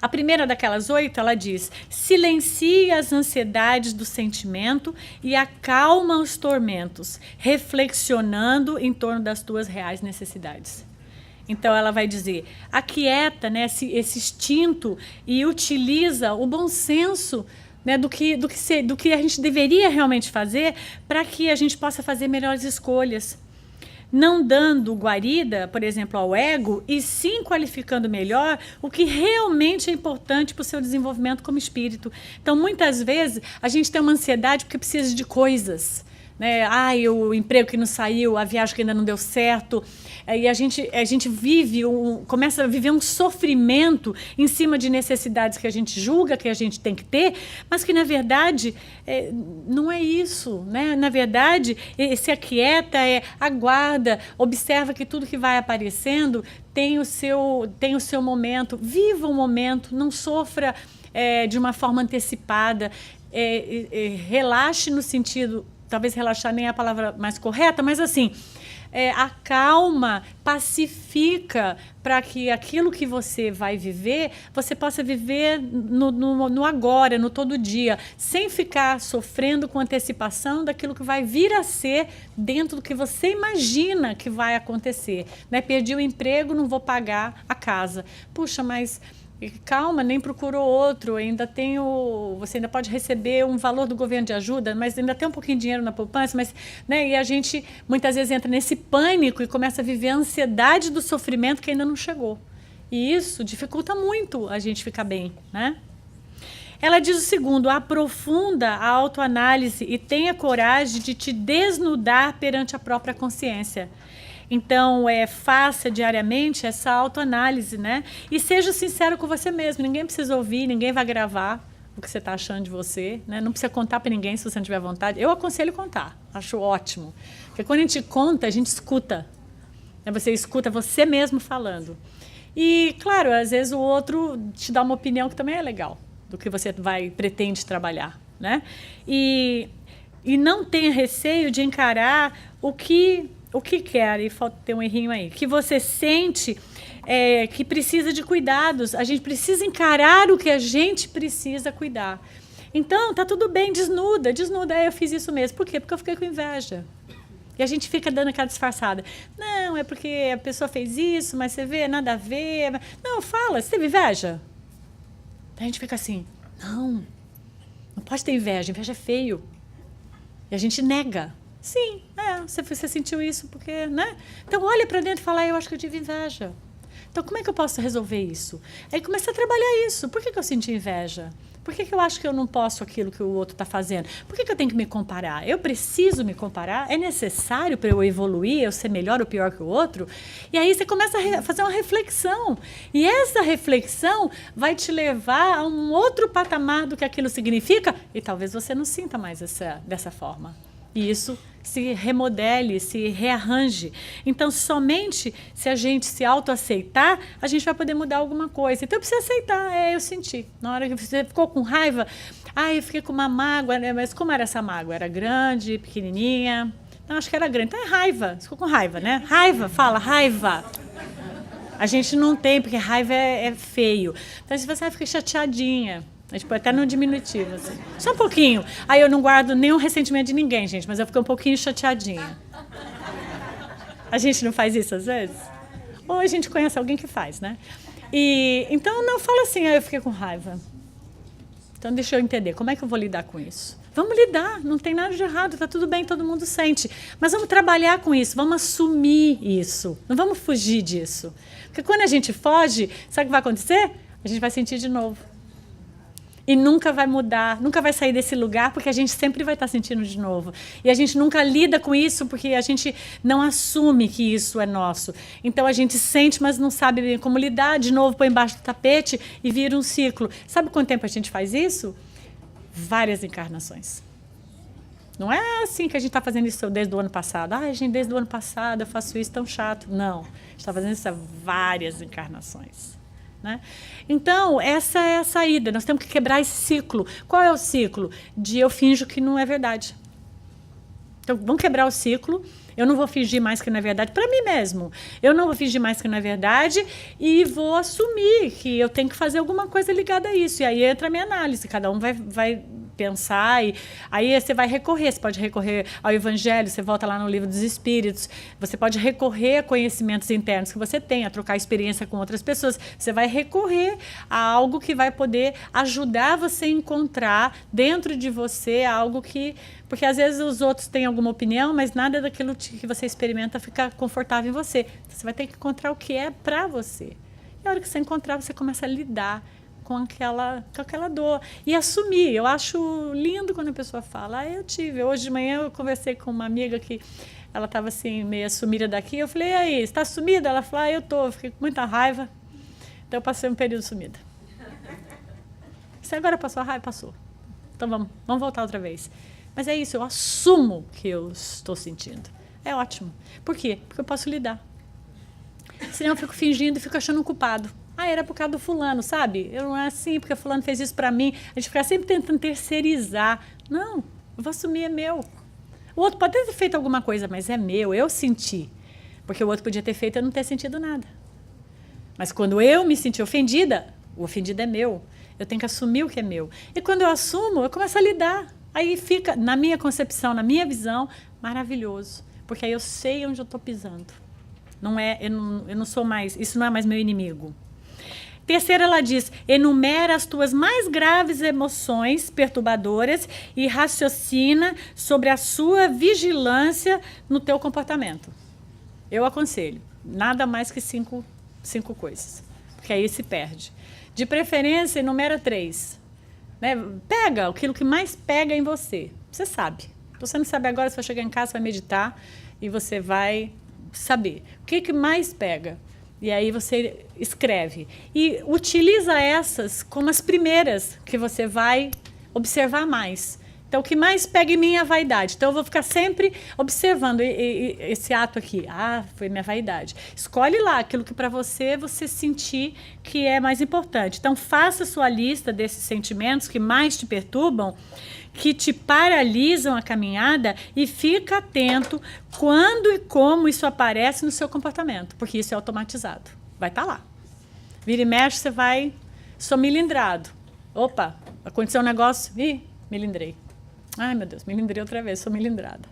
A primeira daquelas 8, ela diz: silencia as ansiedades do sentimento e acalma os tormentos, reflexionando em torno das tuas reais necessidades. Então, ela vai dizer, aquieta, né, esse instinto e utiliza o bom senso, né, do que a gente deveria realmente fazer para que a gente possa fazer melhores escolhas. Não dando guarida, por exemplo, ao ego, e sim qualificando melhor o que realmente é importante para o seu desenvolvimento como espírito. Então, muitas vezes, a gente tem uma ansiedade porque precisa de coisas. Né? O emprego que não saiu, a viagem que ainda não deu certo. E a gente começa a viver um sofrimento em cima de necessidades que a gente julga que a gente tem que ter, mas que, na verdade, não é isso. Né? Na verdade, se aquieta, aguarda, observa que tudo que vai aparecendo tem o seu momento. Viva o momento, não sofra de uma forma antecipada. Relaxe no sentido... Talvez relaxar nem é a palavra mais correta, mas assim, acalma, pacifica, para que aquilo que você vai viver, você possa viver no agora, no todo dia, sem ficar sofrendo com antecipação daquilo que vai vir a ser dentro do que você imagina que vai acontecer. Né? Perdi o emprego, não vou pagar a casa. Puxa, mas calma, nem procurou outro, você ainda pode receber um valor do governo de ajuda, mas ainda tem um pouquinho de dinheiro na poupança, mas, né, e a gente muitas vezes entra nesse pânico e começa a viver a ansiedade do sofrimento que ainda não chegou. E isso dificulta muito a gente ficar bem, né? Ela diz o segundo: aprofunda a autoanálise e tenha coragem de te desnudar perante a própria consciência. Então, faça diariamente essa autoanálise, né? E seja sincero com você mesmo. Ninguém precisa ouvir, ninguém vai gravar o que você está achando de você, né? Não precisa contar para ninguém se você não tiver vontade. Eu aconselho contar, acho ótimo. Porque quando a gente conta, a gente escuta. Né? Você escuta você mesmo falando. E, claro, às vezes o outro te dá uma opinião que também é legal, do que você pretende trabalhar, né? E não tenha receio de encarar o que quer, e falta ter um errinho aí, que você sente que precisa de cuidados. A gente precisa encarar o que a gente precisa cuidar. Então, tá tudo bem, desnuda. Eu fiz isso mesmo. Por quê? Porque eu fiquei com inveja. E a gente fica dando aquela disfarçada. Não, é porque a pessoa fez isso, mas você vê, nada a ver. Não, fala, você teve inveja? A gente fica assim, não pode ter inveja é feio. E a gente nega. Sim, você sentiu isso porque, né? Então, olha para dentro e fala, eu acho que eu tive inveja. Então, como é que eu posso resolver isso? Aí começa a trabalhar isso. Por que eu senti inveja? Por que eu acho que eu não posso aquilo que o outro está fazendo? Por que eu tenho que me comparar? Eu preciso me comparar? É necessário para eu evoluir, eu ser melhor ou pior que o outro? E aí você começa a fazer uma reflexão. E essa reflexão vai te levar a um outro patamar do que aquilo significa, e talvez você não sinta mais dessa forma. E isso se remodele, se rearranje. Então, somente se a gente se autoaceitar, a gente vai poder mudar alguma coisa. Então, eu preciso aceitar. Eu senti. Na hora que você ficou com raiva, eu fiquei com uma mágoa, né? Mas como era essa mágoa? Era grande, pequenininha? Não, acho que era grande. Então, é raiva. Você ficou com raiva, né? Raiva, fala, raiva. A gente não tem, porque raiva é feio. Então, se você fica chateadinha, a gente pode até no diminutivo, assim. Só um pouquinho. Aí eu não guardo nenhum ressentimento de ninguém, gente, mas eu fico um pouquinho chateadinha. A gente não faz isso às vezes? Ou a gente conhece alguém que faz, né? Então, não fala assim, eu fiquei com raiva. Então, deixa eu entender, como é que eu vou lidar com isso? Vamos lidar, não tem nada de errado, tá tudo bem, todo mundo sente. Mas vamos trabalhar com isso, vamos assumir isso. Não vamos fugir disso. Porque quando a gente foge, sabe o que vai acontecer? A gente vai sentir de novo. E nunca vai mudar, nunca vai sair desse lugar, porque a gente sempre vai estar sentindo de novo. E a gente nunca lida com isso, porque a gente não assume que isso é nosso. Então, a gente sente, mas não sabe bem como lidar. De novo, põe embaixo do tapete e vira um ciclo. Sabe quanto tempo a gente faz isso? Várias encarnações. Não é assim que a gente está fazendo isso desde o ano passado. Gente, desde o ano passado eu faço isso tão chato. Não, a gente está fazendo isso há várias encarnações. Né? Então, essa é a saída. Nós temos que quebrar esse ciclo. Qual é o ciclo? De eu finjo que não é verdade. Então, vamos quebrar o ciclo. Eu não vou fingir mais que não é verdade para mim mesmo. Eu não vou fingir mais que não é verdade e vou assumir que eu tenho que fazer alguma coisa ligada a isso. E aí entra a minha análise. Cada um vai pensar e aí você vai recorrer. Você pode recorrer ao Evangelho, você volta lá no Livro dos Espíritos. Você pode recorrer a conhecimentos internos que você tem, a trocar experiência com outras pessoas. Você vai recorrer a algo que vai poder ajudar você a encontrar dentro de você algo que... Porque às vezes os outros têm alguma opinião, mas nada daquilo que você experimenta fica confortável em você. Você vai ter que encontrar o que é para você. E a hora que você encontrar, você começa a lidar com aquela dor. E assumir. Eu acho lindo quando a pessoa fala, eu tive. Hoje de manhã eu conversei com uma amiga que ela estava assim, meio sumida daqui. Eu falei, e aí, você está sumida? Ela falou, eu estou. Eu fiquei com muita raiva. Então eu passei um período sumida. Você agora passou a raiva? Passou. Então vamos voltar outra vez. Mas é isso, eu assumo que eu estou sentindo. É ótimo. Por quê? Porque eu posso lidar. Senão eu fico fingindo e fico achando um culpado. Era por causa do fulano, sabe? Eu não é assim, porque fulano fez isso pra mim. A gente fica sempre tentando terceirizar. Não, eu vou assumir, é meu. O outro pode ter feito alguma coisa, mas é meu, eu senti. Porque o outro podia ter feito e eu não ter sentido nada. Mas quando eu me senti ofendida, o ofendido é meu. Eu tenho que assumir o que é meu. E quando eu assumo, eu começo a lidar. Aí fica, na minha concepção, na minha visão, maravilhoso. Porque aí eu sei onde eu estou pisando. Eu não sou mais, isso não é mais meu inimigo. Terceira, ela diz, enumera as tuas mais graves emoções perturbadoras e raciocina sobre a sua vigilância no teu comportamento. Eu aconselho, nada mais que cinco coisas, porque aí se perde. De preferência, enumera 3. Né? Pega aquilo que mais pega em você. Você sabe. Se você não sabe agora, você vai chegar em casa, vai meditar e você vai saber. O que mais pega? E aí você escreve. E utiliza essas como as primeiras que você vai observar mais. Então, o que mais pega em mim é a vaidade. Então, eu vou ficar sempre observando esse ato aqui. Ah, foi minha vaidade. Escolhe lá aquilo que para você sentir que é mais importante. Então, faça sua lista desses sentimentos que mais te perturbam, que te paralisam a caminhada e fica atento quando e como isso aparece no seu comportamento, porque isso é automatizado. Vai estar lá. Vira e mexe, você vai... Sou milindrado. Opa, aconteceu um negócio. Ih, milindrei. Ai, meu Deus, milindrei outra vez, sou milindrada.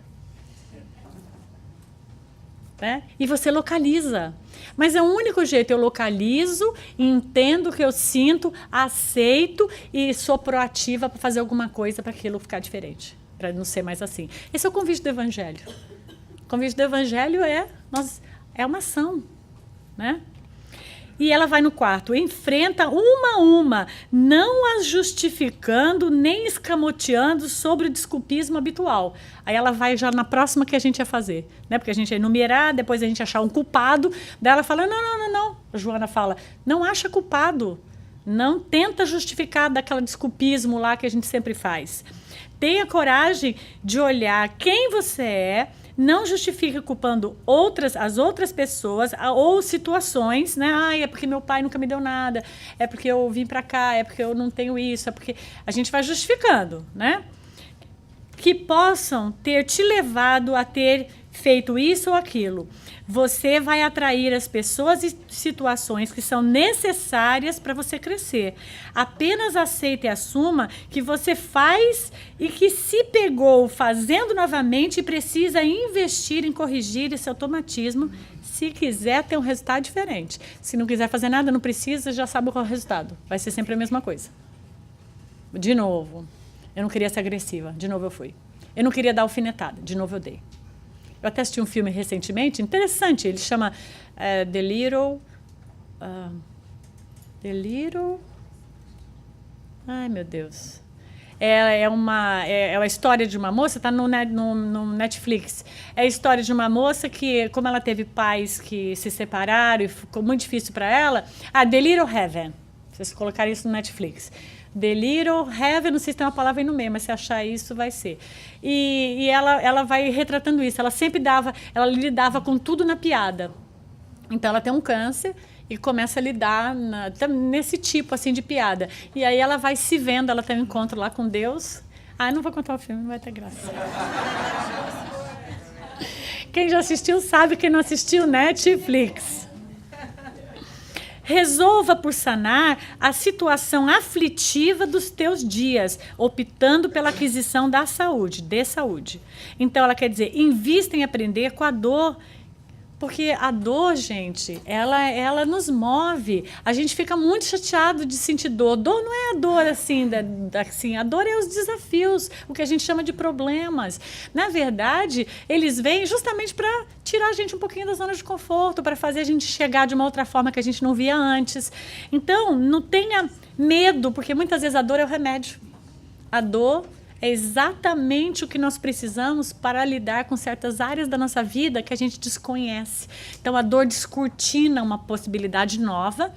Né? E você localiza. Mas é o único jeito, eu localizo, entendo o que eu sinto, aceito e sou proativa para fazer alguma coisa para aquilo ficar diferente, para não ser mais assim. Esse é o convite do Evangelho. O convite do Evangelho é uma ação, né? E ela vai no quarto, enfrenta uma a uma, não as justificando nem escamoteando sobre o desculpismo habitual. Aí ela vai já na próxima que a gente ia fazer, né? Porque a gente ia enumerar, depois a gente achar um culpado. Daí ela fala, não. A Joana fala, não acha culpado. Não tenta justificar daquela desculpismo lá que a gente sempre faz. Tenha coragem de olhar quem você é, não justifica culpando as outras pessoas ou situações, né? É porque meu pai nunca me deu nada, é porque eu vim para cá, é porque eu não tenho isso, é porque a gente vai justificando, né? Que possam ter te levado a ter feito isso ou aquilo. Você vai atrair as pessoas e situações que são necessárias para você crescer. Apenas aceite e assuma que você faz e que se pegou fazendo novamente e precisa investir em corrigir esse automatismo se quiser ter um resultado diferente. Se não quiser fazer nada, não precisa, já sabe qual é o resultado. Vai ser sempre a mesma coisa. De novo, eu não queria ser agressiva. De novo eu fui. Eu não queria dar alfinetada. De novo eu dei. Eu até assisti um filme recentemente, interessante, ele chama The Little... Ai, meu Deus. É a história de uma moça, está no Netflix. É a história de uma moça que, como ela teve pais que se separaram e ficou muito difícil para ela... The Little Heaven. Vocês colocarem isso no Netflix. The Little Heaven, não sei se tem uma palavra aí no meio, mas se achar isso, vai ser. E ela vai retratando isso. Ela lidava com tudo na piada. Então, ela tem um câncer e começa a lidar nesse tipo assim de piada. E aí ela vai se vendo, ela tem um encontro lá com Deus. Não vou contar o filme, não vai ter graça. Quem já assistiu sabe, quem não assistiu, Netflix. Resolva por sanar a situação aflitiva dos teus dias, optando pela aquisição da saúde, de saúde. Então, ela quer dizer, invista em aprender com a dor, porque a dor, gente, ela nos move. A gente fica muito chateado de sentir dor. Dor não é a dor assim, a dor é os desafios, o que a gente chama de problemas. Na verdade, eles vêm justamente para tirar a gente um pouquinho da zona de conforto, para fazer a gente chegar de uma outra forma que a gente não via antes. Então, não tenha medo, porque muitas vezes a dor é o remédio. A dor é exatamente o que nós precisamos para lidar com certas áreas da nossa vida que a gente desconhece. Então, a dor descortina uma possibilidade nova.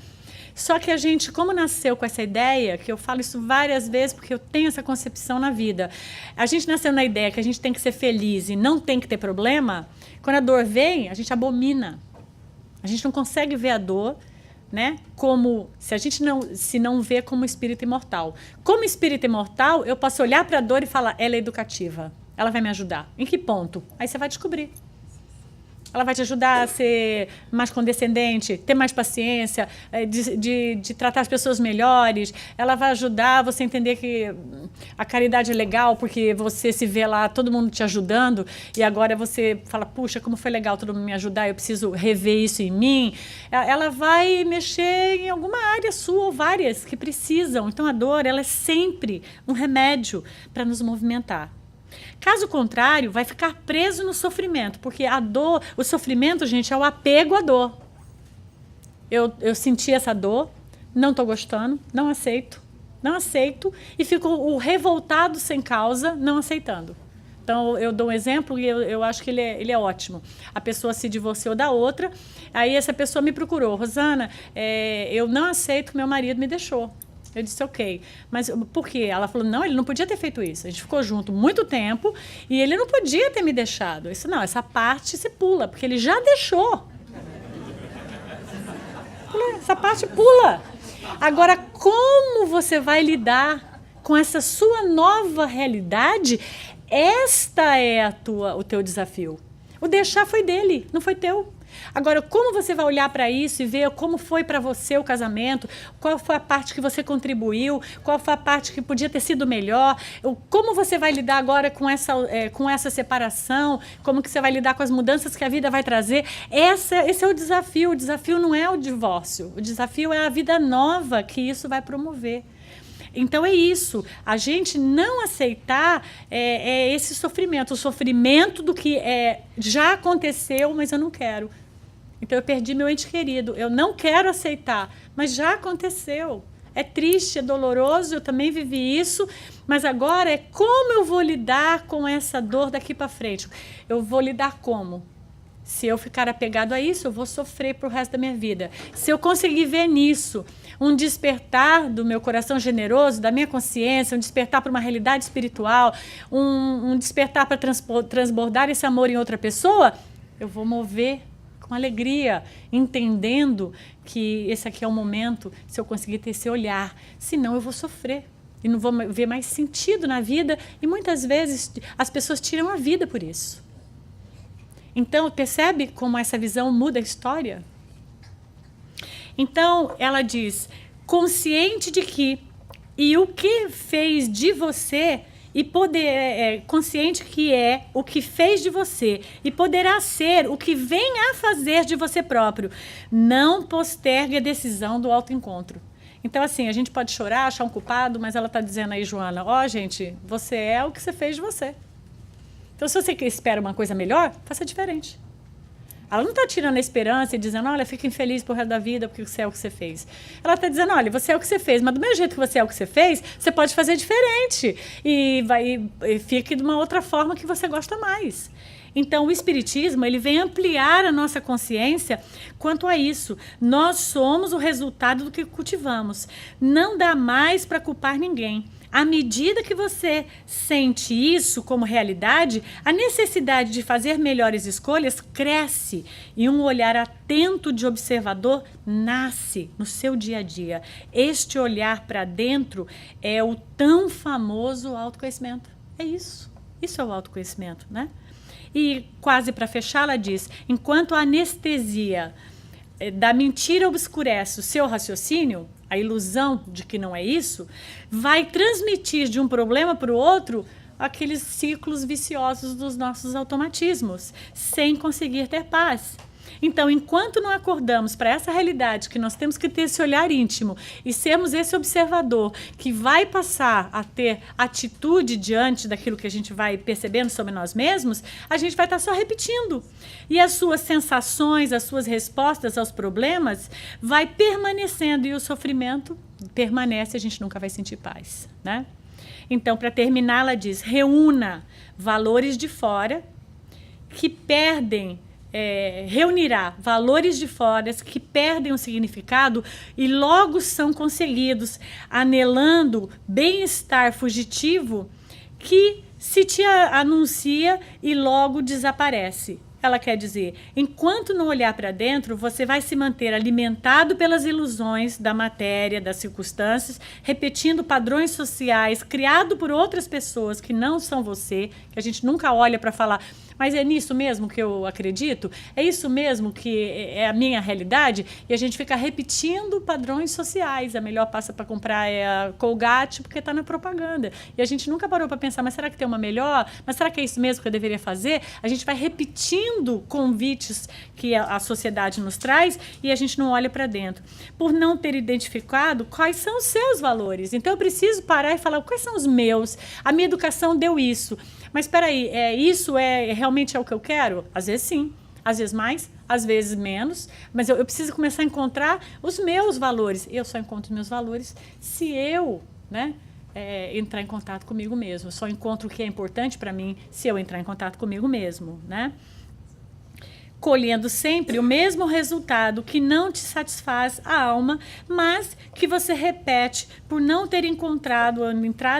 Só que a gente, como nasceu com essa ideia, que eu falo isso várias vezes porque eu tenho essa concepção na vida, a gente nasceu na ideia que a gente tem que ser feliz e não tem que ter problema. Quando a dor vem, a gente abomina. A gente não consegue ver a dor, né? Como se a gente não vê como espírito imortal. Como espírito imortal, eu posso olhar para a dor e falar, ela é educativa, ela vai me ajudar. Em que ponto? Aí você vai descobrir. Ela vai te ajudar a ser mais condescendente, ter mais paciência, de tratar as pessoas melhores. Ela vai ajudar você a entender que a caridade é legal, porque você se vê lá, todo mundo te ajudando, e agora você fala, puxa, como foi legal todo mundo me ajudar, eu preciso rever isso em mim. Ela vai mexer em alguma área sua, ou várias, que precisam. Então, a dor, ela é sempre um remédio para nos movimentar. Caso contrário, vai ficar preso no sofrimento, porque a dor, o sofrimento, gente, é o apego à dor. Eu senti essa dor, não estou gostando, não aceito, e fico o revoltado sem causa, não aceitando. Então, eu dou um exemplo e eu acho que ele é ótimo. A pessoa se divorciou da outra, aí essa pessoa me procurou. Rosana, eu não aceito que meu marido me deixou. Eu disse, ok. Mas por quê? Ela falou, não, ele não podia ter feito isso. A gente ficou junto muito tempo e ele não podia ter me deixado. Eu disse, não, essa parte se pula, porque ele já deixou. Essa parte pula. Agora, como você vai lidar com essa sua nova realidade? Esta é o teu desafio. O deixar foi dele, não foi teu. Agora, como você vai olhar para isso e ver como foi para você o casamento, qual foi a parte que você contribuiu, qual foi a parte que podia ter sido melhor, como você vai lidar agora com essa separação, como que você vai lidar com as mudanças que a vida vai trazer. Esse é o desafio não é o divórcio, o desafio é a vida nova que isso vai promover. Então, é isso. A gente não aceitar esse sofrimento, o sofrimento do que já aconteceu, mas eu não quero. Então, eu perdi meu ente querido. Eu não quero aceitar, mas já aconteceu. É triste, é doloroso, eu também vivi isso, mas agora é como eu vou lidar com essa dor daqui para frente. Eu vou lidar como? Se eu ficar apegado a isso, eu vou sofrer pro resto da minha vida. Se eu conseguir ver nisso um despertar do meu coração generoso, da minha consciência, um despertar para uma realidade espiritual, um despertar para transbordar esse amor em outra pessoa, eu vou mover com alegria, entendendo que esse aqui é o momento, se eu conseguir ter esse olhar. Senão eu vou sofrer e não vou ver mais sentido na vida, e muitas vezes as pessoas tiram a vida por isso. Então, percebe como essa visão muda a história? Então, ela diz, consciente de que e o que fez de você e consciente que é o que fez de você e poderá ser o que vem a fazer de você próprio. Não postergue a decisão do autoencontro. Então, assim, a gente pode chorar, achar um culpado, mas ela está dizendo aí, Joana, gente, você é o que você fez de você. Então, se você espera uma coisa melhor, faça diferente. Ela não está tirando a esperança e dizendo, olha, fica infeliz pro resto da vida porque você é o que você fez. Ela está dizendo, olha, você é o que você fez, mas do mesmo jeito que você é o que você fez, você pode fazer diferente. E fique de uma outra forma que você gosta mais. Então, o Espiritismo, ele vem ampliar a nossa consciência quanto a isso. Nós somos o resultado do que cultivamos. Não dá mais para culpar ninguém. À medida que você sente isso como realidade, a necessidade de fazer melhores escolhas cresce e um olhar atento de observador nasce no seu dia a dia. Este olhar para dentro é o tão famoso autoconhecimento. É isso. Isso é o autoconhecimento, né? E quase para fechar, ela diz, enquanto a anestesia da mentira obscurece o seu raciocínio, a ilusão de que não é isso, vai transmitir de um problema para o outro aqueles ciclos viciosos dos nossos automatismos, sem conseguir ter paz. Então, enquanto não acordamos para essa realidade, que nós temos que ter esse olhar íntimo e sermos esse observador que vai passar a ter atitude diante daquilo que a gente vai percebendo sobre nós mesmos, a gente vai estar só repetindo. E as suas sensações, as suas respostas aos problemas vai permanecendo e o sofrimento permanece, a gente nunca vai sentir paz, né? Então, para terminar, ela diz, reúna valores de fora que perdem, reunirá valores de fora que perdem o significado e logo são conseguidos, anelando bem-estar fugitivo que se te anuncia e logo desaparece. ela quer dizer, enquanto não olhar para dentro, você vai se manter alimentado pelas ilusões da matéria, das circunstâncias, repetindo padrões sociais criados por outras pessoas que não são você, que a gente nunca olha para falar, mas é nisso mesmo que eu acredito? É isso mesmo que é a minha realidade? E a gente fica repetindo padrões sociais. A melhor pasta para comprar é a Colgate, porque está na propaganda. E a gente nunca parou para pensar, mas será que tem uma melhor? Mas será que é isso mesmo que eu deveria fazer? A gente vai repetindo convites que a sociedade nos traz e a gente não olha para dentro. Por não ter identificado quais são os seus valores. Então, eu preciso parar e falar, quais são os meus? A minha educação deu isso. Mas espera aí, isso realmente é o que eu quero? Às vezes sim, às vezes mais, às vezes menos, mas eu preciso começar a encontrar os meus valores. Eu só encontro os meus valores se eu, né, entrar em contato comigo mesmo. Eu só encontro o que é importante para mim se eu entrar em contato comigo mesmo, né? Colhendo sempre o mesmo resultado que não te satisfaz a alma, mas que você repete por não ter entrado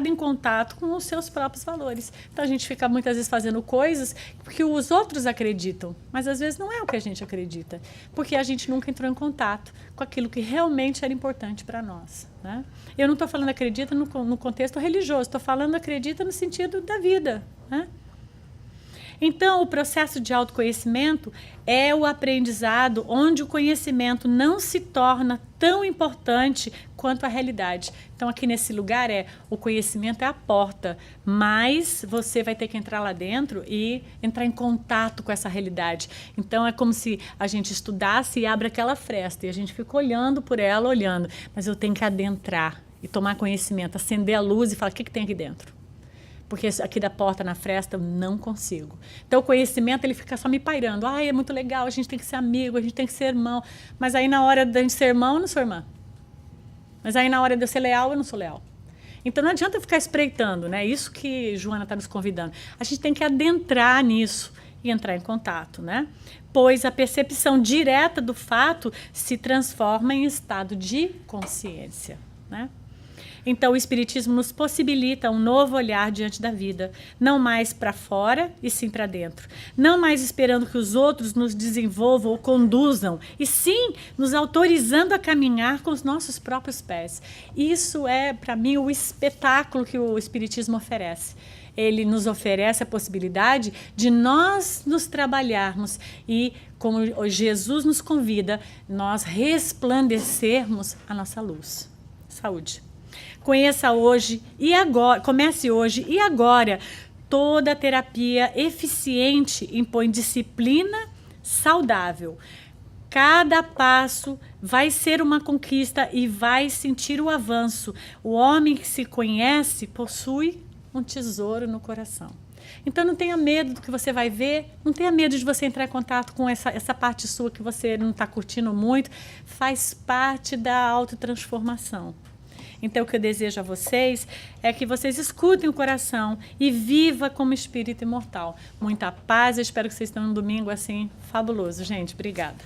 em contato com os seus próprios valores. Então, a gente fica muitas vezes fazendo coisas que os outros acreditam, mas às vezes não é o que a gente acredita, porque a gente nunca entrou em contato com aquilo que realmente era importante para nós, né? Eu não estou falando acredita no contexto religioso, estou falando acredita no sentido da vida, né? Então, o processo de autoconhecimento é o aprendizado onde o conhecimento não se torna tão importante quanto a realidade. Então, aqui nesse lugar o conhecimento é a porta, mas você vai ter que entrar lá dentro e entrar em contato com essa realidade. Então, é como se a gente estudasse e abre aquela fresta e a gente fica olhando por ela, olhando. Mas eu tenho que adentrar e tomar conhecimento, acender a luz e falar, o que tem aqui dentro? Porque aqui da porta na fresta eu não consigo. Então, o conhecimento, ele fica só me pairando. É muito legal, a gente tem que ser amigo, a gente tem que ser irmão. Mas aí, na hora de a gente ser irmão, eu não sou irmã. Mas aí, na hora de eu ser leal, eu não sou leal. Então, não adianta eu ficar espreitando, né? Isso que Joana está nos convidando. A gente tem que adentrar nisso e entrar em contato, né? Pois a percepção direta do fato se transforma em estado de consciência, né? Então, o Espiritismo nos possibilita um novo olhar diante da vida, não mais para fora e sim para dentro. Não mais esperando que os outros nos desenvolvam ou conduzam, e sim nos autorizando a caminhar com os nossos próprios pés. Isso é, para mim, o espetáculo que o Espiritismo oferece. Ele nos oferece a possibilidade de nós nos trabalharmos e, como Jesus nos convida, nós resplandecermos a nossa luz. Saúde. Conheça hoje e agora, comece hoje e agora. Toda terapia eficiente impõe disciplina saudável. Cada passo vai ser uma conquista e vai sentir o avanço. O homem que se conhece possui um tesouro no coração. Então, não tenha medo do que você vai ver, não tenha medo de você entrar em contato com essa parte sua que você não está curtindo muito. Faz parte da autotransformação. Então, o que eu desejo a vocês é que vocês escutem o coração e viva como espírito imortal. Muita paz, eu espero que vocês tenham um domingo assim fabuloso, gente. Obrigada.